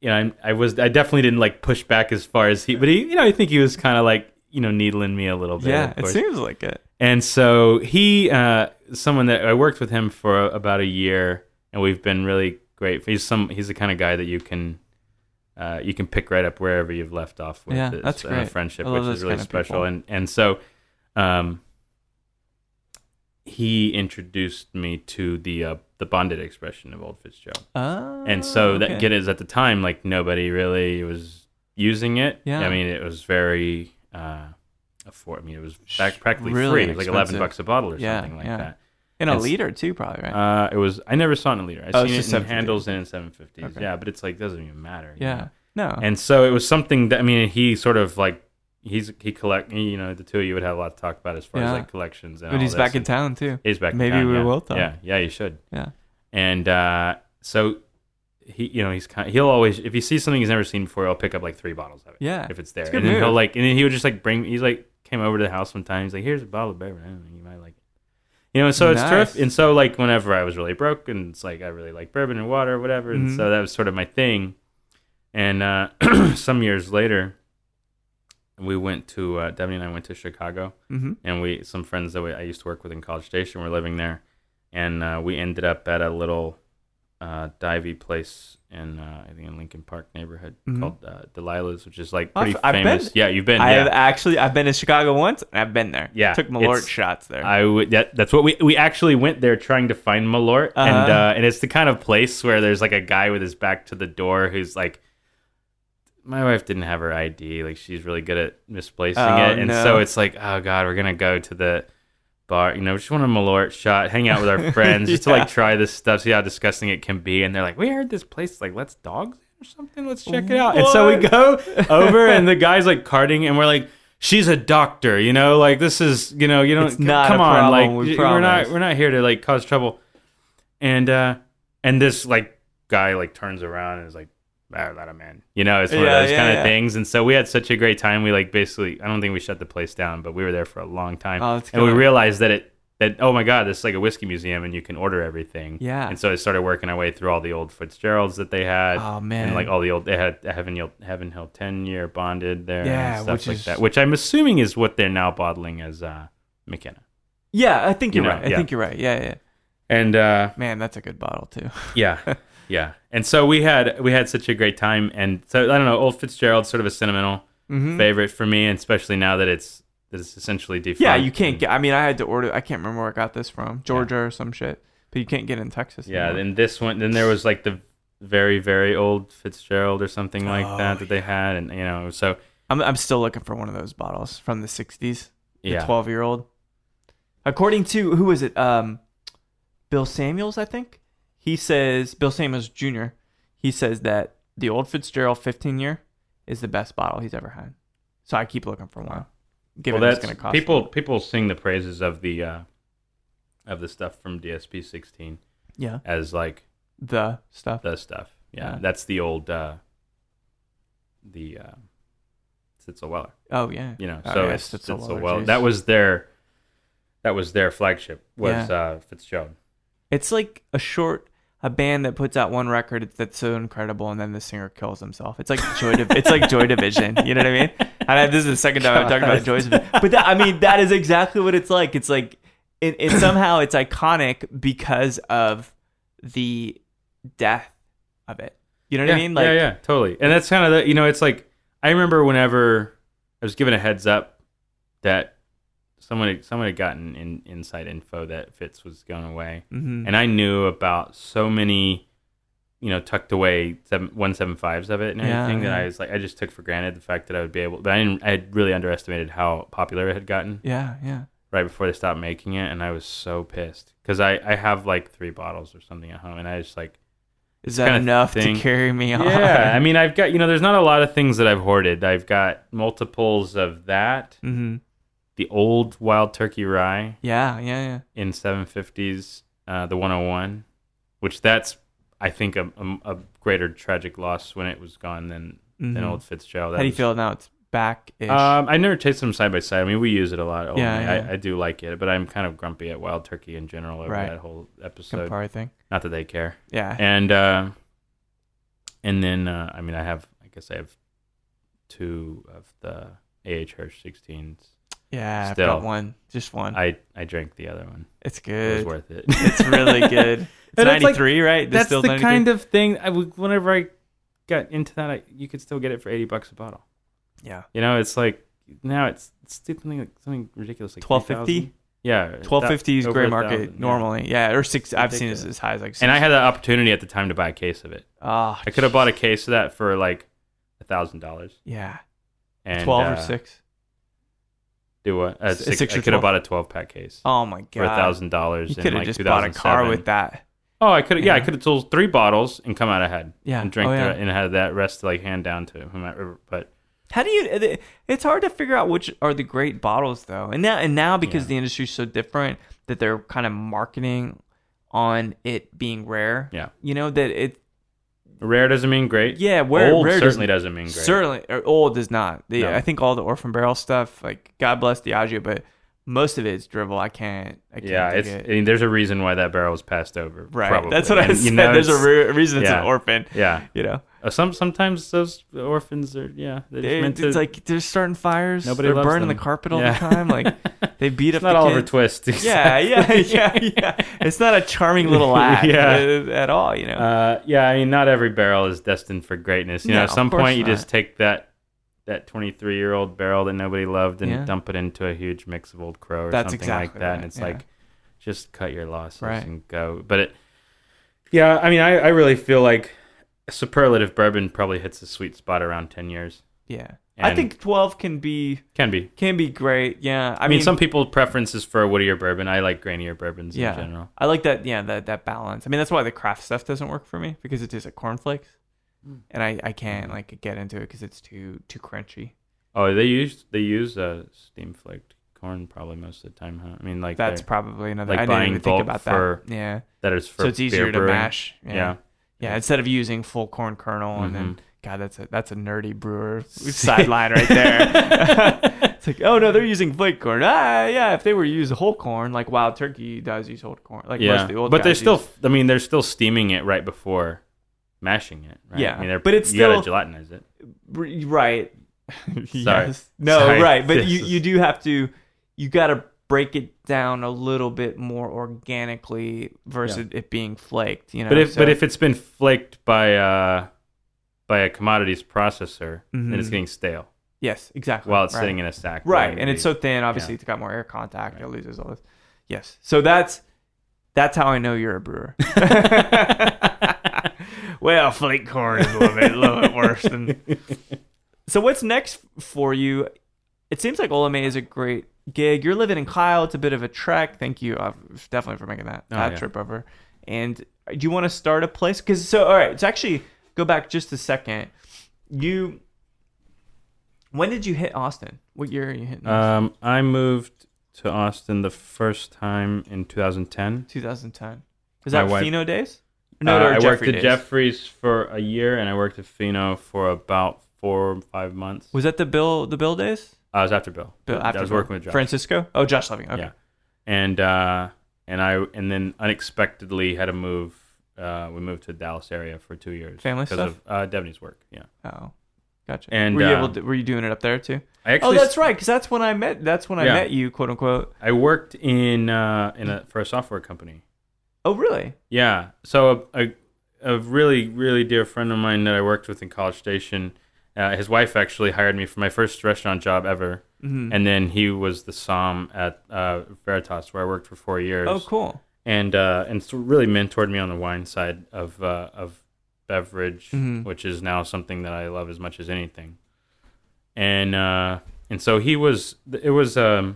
definitely didn't like push back as far as but I think he was kind of like, needling me a little bit. Yeah, it seems like it. And so he, someone that I worked with him for about a year, and we've been really great. He's the kind of guy that you can pick right up wherever you've left off with. Yeah, that's great. Friendship, which is really special. And so, he introduced me to the the bonded expression of Old Fitzgerald. Oh, and so that okay. is at the time, like nobody really was using it. Yeah. I mean, it was very it was practically really free. It was like $11 a bottle or something like that. In a liter too, probably, right? It was. I never saw it in a liter. I seen it in handles and in 750s. Okay. Yeah, but it's like doesn't even matter. Yeah. No. And so it was something that he sort of like he collect. The two of you would have a lot to talk about as far as like collections. And but he's back in town too. He's back. Maybe in town, we will talk. Yeah, you should. Yeah. And so he'll always, if he sees something he's never seen before, he'll pick up like 3 bottles of it. Yeah. If it's there, it's a good and then move. and then he would just like he's like came over to the house one time. He's like, here's a bottle of bourbon. I don't know, you might like it. And so it's terrific. And so like whenever I was really broke, and it's like I really like bourbon and water or whatever, and so that was sort of my thing. And some years later, we went to Debbie and I went to Chicago, and some friends that I used to work with in College Station were living there, and we ended up at a little divey place in I think in Lincoln Park neighborhood called Delilah's, which is like pretty famous. Yeah, you've been. I've been to Chicago once, and I've been there. Yeah, took Malort shots there. That's what we actually went there trying to find Malort, and it's the kind of place where there's like a guy with his back to the door who's like, my wife didn't have her ID, like she's really good at misplacing it, and so it's like, oh god, we're gonna go to the bar, just want a Malort shot, hang out with our friends, just to like try this stuff, see how disgusting it can be. And they're like, we heard this place like lets dogs in or something, let's check it out. And so we go over, and the guy's like carting, and we're like, she's a doctor, like this is, you don't, it's not come a on, problem, like we're not here to like cause trouble. And this like guy like turns around and is like, not a man, it's one of those kind of things. And so we had such a great time. We like basically, I don't think we shut the place down, but we were there for a long time. And we realized that oh my god, this is like a whiskey museum, and you can order everything. Yeah. And so I started working our way through all the old Fitzgeralds that they had. Oh man. And like all the old, they had Heaven Hill 10-year bonded there. Yeah, and stuff like that, which I'm assuming is what they're now bottling as McKenna. Yeah, I think you're right. I think you're right. Yeah. And man, that's a good bottle too. Yeah. Yeah, and so we had such a great time, and so I don't know, Old Fitzgerald's sort of a sentimental favorite for me, and especially now that it's essentially defunct. Yeah, you can't get. I mean, I had to order. I can't remember where I got this from, Georgia or some shit, but you can't get it in Texas. Yeah, anymore. then this one, then there was like the very very old Fitzgerald or something like that they had, and so I'm still looking for one of those bottles from the '60s. The Yeah, 12-year-old. According to who was it? Bill Samuels, I think. He says, Bill Samuels Jr., he says that the Old Fitzgerald 15-year is the best bottle he's ever had. So I keep looking for one. Given it's going to cost people sing the praises of the stuff from DSP 16. Yeah. As like the stuff. Yeah. That's the old Sitzel Weller. Oh yeah. It's Sitzel Weller. That was their flagship was Fitzgerald. It's like a band that puts out one record that's so incredible, and then the singer kills himself. It's like Joy Division. You know what I mean? And this is the second time I've talked about Joy Division. But that is exactly what it's like. It's like it somehow it's iconic because of the death of it. You know what I mean? Like, yeah, totally. And that's kind of it's like, I remember whenever I was given a heads up that someone had gotten inside info that Fitz was going away, and I knew about so many, tucked away 175s of it and everything that I was like, I just took for granted the fact that I would be able, but I had really underestimated how popular it had gotten. Yeah. Right before they stopped making it, and I was so pissed because I have like 3 bottles or something at home, and I just like, is that enough to carry me on? Yeah, I mean, I've got there's not a lot of things that I've hoarded. I've got multiples of that. Mm-hmm. The old Wild Turkey Rye. Yeah. In 750s, the 101, which that's, I think, a greater tragic loss when it was gone than Old Fitzgerald. How do you feel now it's back-ish? I never tasted them side by side. I mean, we use it a lot. Yeah. I do like it, but I'm kind of grumpy at Wild Turkey in general over that whole episode. Campari thing. Not that they care. Yeah. And then, I mean, I have 2 of the A.H. Hirsch 16s. Yeah, Still, I've got one. Just one. I drank the other one. It's good. It was worth it. It's really good. It's 93, right? That's the 93? kind of thing. Whenever I got into that, you could still get it for $80 a bottle. Yeah. It's like now it's something ridiculous like $12.50. Yeah, 1250 is gray market 1,000, normally. Yeah, or six. I've seen it as high as like 6. And I had the opportunity at the time to buy a case of it. Oh, I could have bought a case of that for like $1,000. Yeah. And 12 or 6. Do what? Six I could have bought a 12-pack case. Oh my god! For $1,000. You could have like just bought a car with that. Oh, I could have. Yeah, I could have sold 3 bottles and come out ahead. Yeah, and drink and had that rest to like hand down to whomever. But how do you? It's hard to figure out which are the great bottles though. And now because the industry's so different that they're kind of marketing on it being rare. Yeah, that it. Rare doesn't mean great. Yeah, old rare certainly doesn't mean great. Certainly, old does not. No. I think all the Orphan Barrel stuff, like God bless Diageo, but most of it's drivel. I can't. Yeah, it. I mean, there's a reason why that barrel was passed over. Right, probably. That's what I said. There's a reason it's an orphan. Yeah, sometimes those orphans are it's like they're starting fires. Nobody they're loves burning them. the carpet all the time. Like they beat up. It's not the Oliver kids. Twist. Yeah. It's not a charming little act at all. I mean, not every barrel is destined for greatness. At some point you just take that 23-year-old barrel that nobody loved and dump it into a huge mix of Old Crow or something like that, and it's like, just cut your losses and go. But I mean, I really feel like superlative bourbon probably hits a sweet spot around 10 years. Yeah. I think 12 can be great. Yeah. I mean, some people's preference is for a woodier bourbon. I like grainier bourbons in general. I like that. Yeah. That balance. I mean, that's why the craft stuff doesn't work for me, because it tastes like cornflakes. And I can't get into it because it's too crunchy. Oh, they use steam flaked corn probably most of the time, huh? I mean, like that's probably another. Like I didn't even think about that. Yeah, that is for so it's easier to mash. Yeah. Instead of using full corn kernel, and then God, that's a nerdy brewer sideline right there. It's like, oh no, they're using flake corn. If they were to use whole corn, like Wild Turkey does use whole corn, like most of the old. But they're still. I mean, they're still steaming it right before mashing it, right? Yeah, I mean, but it's you gotta gelatinize it, right? Sorry. Yes. No, sorry. Right, but you do have to. You gotta break it down a little bit more organically versus it being flaked. But if it's been flaked by a commodities processor, then it's getting stale. Yes, exactly. While it's sitting in a stack, right? And it's so thin. Obviously, it's got more air contact. It loses all this. Yes, so that's how I know you're a brewer. Well, flake corn is a little bit worse than. So what's next for you? It seems like Olamaie is a great gig. You're living in Kyle. It's a bit of a trek. Thank you definitely for making that trip over. And do you want to start a place? All right, let's actually go back just a second. When did you hit Austin? What year are you hitting Austin? I moved to Austin the first time in 2010. 2010. Was that Fino days? No, I worked at Jeffrey's for a year, and I worked at Fino for about 4 or 5 months. Was that the Bill days? I was after Bill. I was working with Josh. Francisco? Oh, Josh Loving. Okay. Yeah. And then unexpectedly had to move. We moved to the Dallas area for 2 years. Family stuff? Because of Devaney's work. Yeah. Oh, gotcha. And were you doing it up there too? That's right. Because that's when I met you, quote unquote. I worked for a software company. Oh, really? Yeah. So a really, really dear friend of mine that I worked with in College Station, his wife actually hired me for my first restaurant job ever. Mm-hmm. And then he was the som at Veritas, where I worked for 4 years. Oh, cool. And so really mentored me on the wine side of beverage, which is now something that I love as much as anything. And so it was a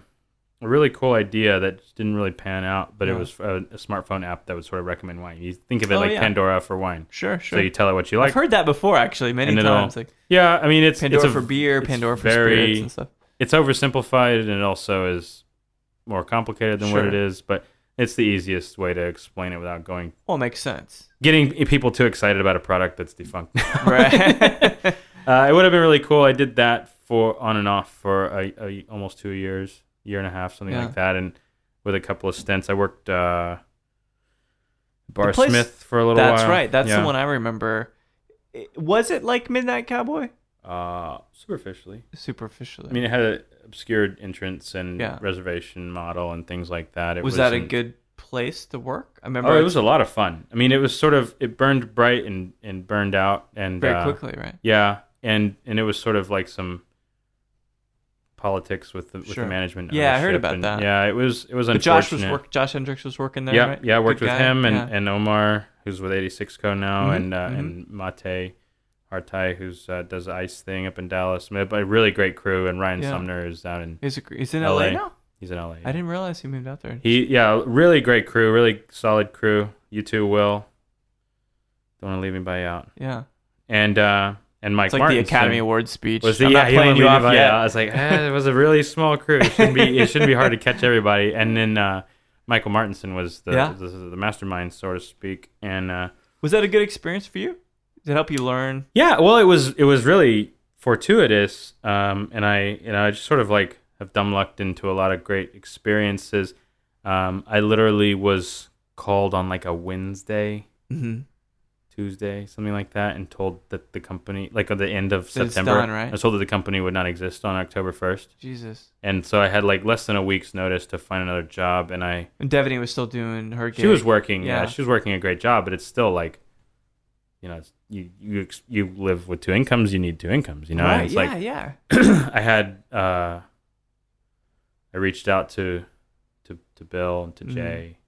really cool idea that didn't really pan out, but it was a smartphone app that would sort of recommend wine. You think of it like Pandora for wine. Sure. So you tell it what you like. I've heard that before, actually, many times. I mean, it's Pandora for beer, Pandora for spirits and stuff. It's oversimplified, and it also is more complicated than what it is, but it's the easiest way to explain it without going... Well, it makes sense. Getting people too excited about a product that's defunct. Right. It would have been really cool. I did that for on and off for almost 2 years. Year and a half, something like that, and with a couple of stints. I worked Smith for a little while. That's right. That's the one I remember. Was it like Midnight Cowboy? Superficially. I mean, it had an obscured entrance and reservation model and things like that. Was that a good place to work? I remember. Oh, it was a lot of fun. I mean, it was sort of, it burned bright and burned out. And very quickly, right? Yeah, and it was sort of like some politics with the management. Yeah, I heard about that. Yeah, it was unfortunate. Josh Hendricks was working there. Yeah, right? yeah, I worked with him and Omar, who's with 86 Co now, and Mate Hartai, who's does the ice thing up in Dallas. But a really great crew, and Ryan Sumner is down in. He's in LA now. He's in LA. I didn't realize he moved out there. Really great crew, really solid crew. You too, Will. Don't want to leave anybody out. Yeah. And Mike it's like Martinson the Academy Awards speech. Was I'm not playing you off yet. I was like, it was a really small crew. It shouldn't be hard to catch everybody. And then Michael Martinson was the mastermind, so to speak. And was that a good experience for you? Did it help you learn? Yeah, well, it was really fortuitous. And I just sort of like have dumb lucked into a lot of great experiences. I literally was called on like a Wednesday. Mm-hmm. Tuesday, something like that, and told that the company, like at the end of September, done, right? I was told that the company would not exist on October 1st. Jesus. And so I had like less than a week's notice to find another job, and Devaney was still doing her gig. She was working, she was working a great job, but it's still like, you live with two incomes, you need two incomes, Right, and it's yeah. I had, I reached out to Bill and to Jay,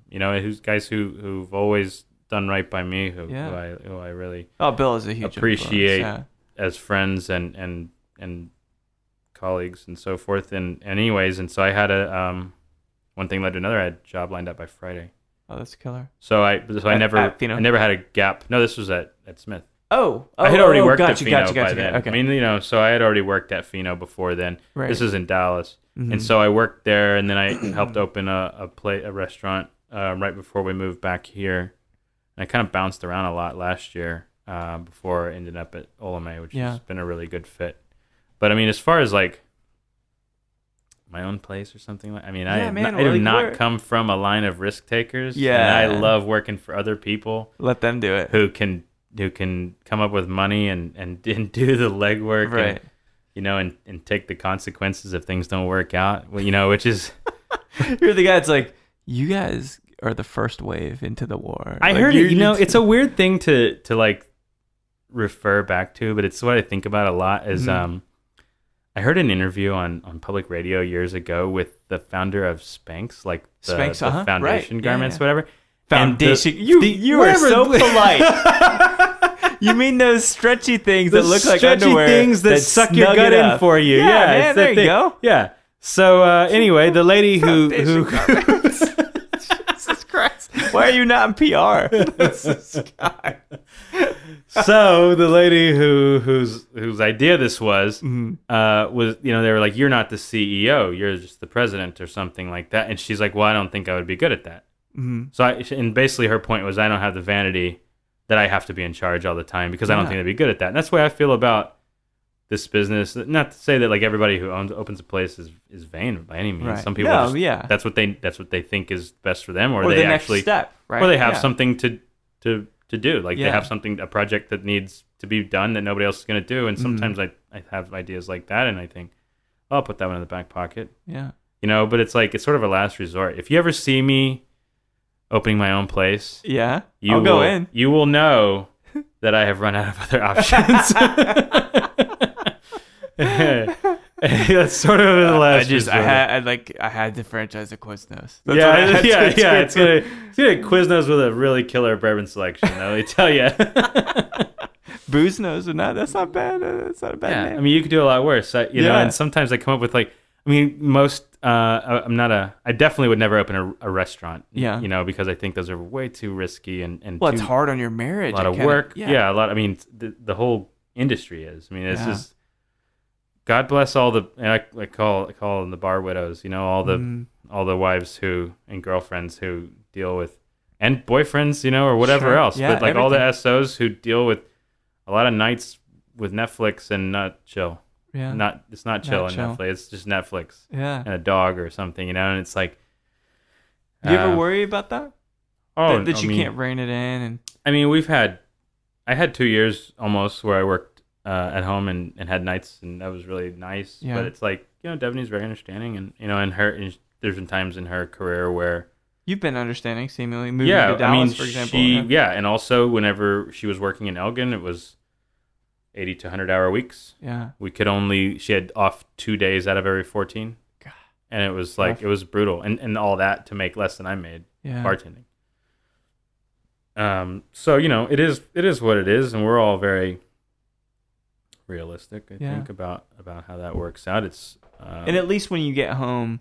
who's guys who've always done right by me, who I really Bill is a huge appreciate as friends and colleagues and so forth. And anyways, and so I had one thing led to another. I had a job lined up by Friday. Oh, that's killer. So I never had a gap. No, this was at Smith. I had already worked at Fino by then. Okay. I mean, so I had already worked at Fino before then. Right. This is in Dallas, and so I worked there, and then I helped open a restaurant right before we moved back here. I kind of bounced around a lot last year before I ended up at Olamaie, which has been a really good fit. But I mean, as far as like my own place or something I do not come from a line of risk takers. Yeah, and I love working for other people. Let them do it. Who can come up with money and do the legwork, right? And take the consequences if things don't work out. Which is you're the guy that's like, you guys are the first wave into the war. I heard it. It's a weird thing to like refer back to, but it's what I think about a lot. Is I heard an interview on public radio years ago with the founder of Spanx, like the foundation garments, whatever. Foundation. You are so polite. You mean those stretchy things that look like underwear? Stretchy things that suck your gut in for you. Yeah, man, there you go. Yeah. So anyway, the lady who Jesus Christ. Why are you not in PR? This guy. So the lady whose idea this was was they were like, you're not the CEO, you're just the president or something like that. And she's like, well, I don't think I would be good at that. Mm-hmm. So and basically her point was, I don't have the vanity that I have to be in charge all the time because I don't think I'd be good at that. And that's the way I feel about this business. Not to say that like everybody who opens a place is vain by any means. Right. Some people that's what they think is best for them, or they the actually next step, right? Or they have something to do. Like they have a project that needs to be done that nobody else is going to do. And sometimes I have ideas like that, and I think, I'll put that one in the back pocket. Yeah. But it's like, it's sort of a last resort. If you ever see me opening my own place, I'll go in. You will know that I have run out of other options. That's sort of the last. I had to franchise a Quiznos. It's gonna Quiznos with a really killer bourbon selection. Let me tell you. Booze Nose or not? That's not bad. That's not a bad name. I mean, you could do a lot worse. And sometimes I come up with like, I mean, most. I definitely would never open a restaurant. Yeah. Because I think those are way too risky and it's hard on your marriage. A lot of work. Yeah, a lot. I mean, the whole industry is. I mean, it's just. God bless all the, and I call them the bar widows. All the wives and girlfriends who deal with, and boyfriends, or whatever else. But like everything. All the SOs who deal with a lot of nights with Netflix and not chill. Yeah. It's not chill on Netflix. It's just Netflix. Yeah. And a dog or something, and it's like. Do you ever worry about that? Oh, that you can't rein it in, and. I mean, I had 2 years almost where I worked at home and had nights, and that was really nice. Yeah. But it's like, Devaney's very understanding, and there's been times in her career where. You've been understanding, seemingly, moving to Dallas, for example. And also whenever she was working in Elgin, 80 to 100 hour weeks. Yeah. She had off 2 days out of every 14. God. And it was like, it was brutal. And all that to make less than I made bartending. So, it is what it is. And we're all very realistic, I think, about how that works out. It's, and at least when you get home,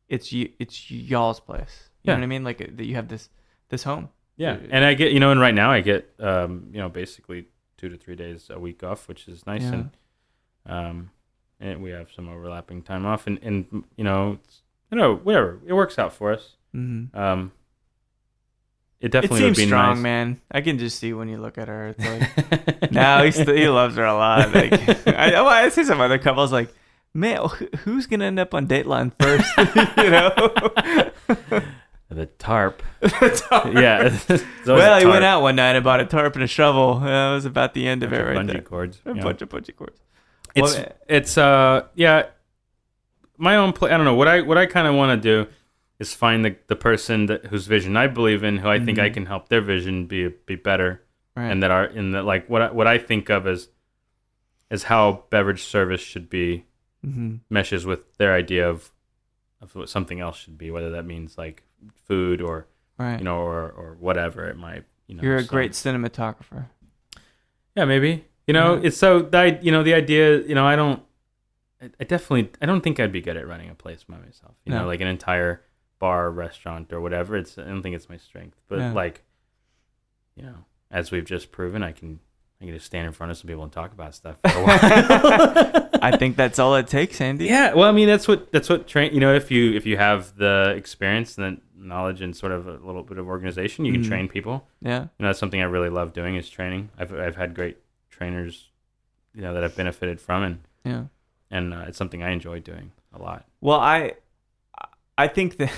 it's y'all's place. You know what I mean? Like that you have this home. Yeah. And I get, and right now I get, basically 2 to 3 days a week off, which is nice. And we have some overlapping time off, and it's, whatever, it works out for us. Mm-hmm. It definitely would be strong, nice. Man. I can just see when you look at her. It's like, no, he loves her a lot. Like, I see some other couples like, man, who's gonna end up on Dateline first? The tarp. Yeah. Well, he went out one night and bought a tarp and a shovel. That was about the end of it right there. Cords. A bunch of bungee cords. It's my own play. I don't know what I kind of want to do is find the person whose vision I believe in, who I think I can help their vision be better, right. And that what I think of as how beverage service should be meshes with their idea of what something else should be, whether that means like food or right. Or whatever it might. You're a great cinematographer. Yeah, maybe. It's so the idea. I don't think I'd be good at running a place by myself. Like an entire bar, restaurant, or whatever. I don't think it's my strength. But as we've just proven, I can just stand in front of some people and talk about stuff for a while. I think that's all it takes, Andy. Yeah, well, I mean, that's what train. If you have the experience and the knowledge and sort of a little bit of organization, you can train people. Yeah, that's something I really love doing is training. I've had great trainers, that I've benefited from, and it's something I enjoy doing a lot. Well, I think that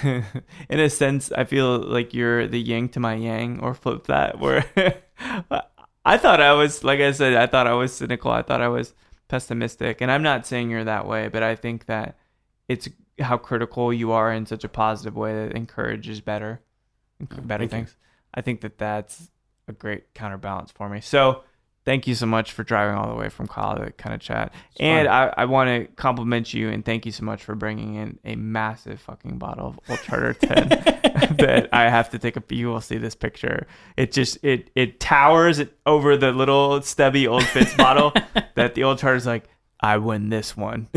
in a sense, I feel like you're the yin to my yang, or flip that, where I thought I was, like I said, I thought I was cynical. I thought I was pessimistic. And I'm not saying you're that way, but I think that it's how critical you are in such a positive way that encourages better things. I think that that's a great counterbalance for me. So thank you so much for driving all the way from Colorado to kind of chat. And I want to compliment you and thank you so much for bringing in a massive fucking bottle of Old Charter 10 that I have to take you will see this picture. It just, it towers over the little stubby Old Fitz bottle that the Old Charter's like, I win this one.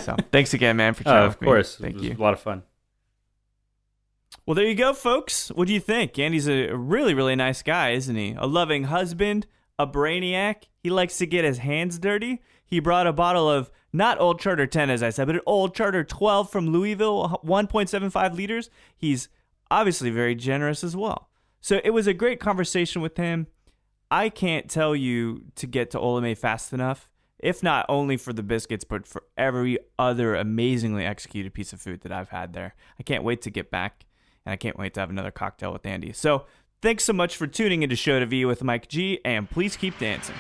So thanks again, man, for chatting with me. Of course. Thank you. It was a lot of fun. Well, there you go, folks. What do you think? Andy's a really, really nice guy, isn't he? A loving husband. A brainiac. He likes to get his hands dirty. He brought a bottle of not Old Charter 10, as I said, but an Old Charter 12 from Louisville, 1.75 liters. He's obviously very generous as well. So it was a great conversation with him. I can't tell you to get to Olamaie fast enough, if not only for the biscuits, but for every other amazingly executed piece of food that I've had there. I can't wait to get back, and I can't wait to have another cocktail with Andy. So thanks so much for tuning into Show to V with Mike G, and please keep dancing.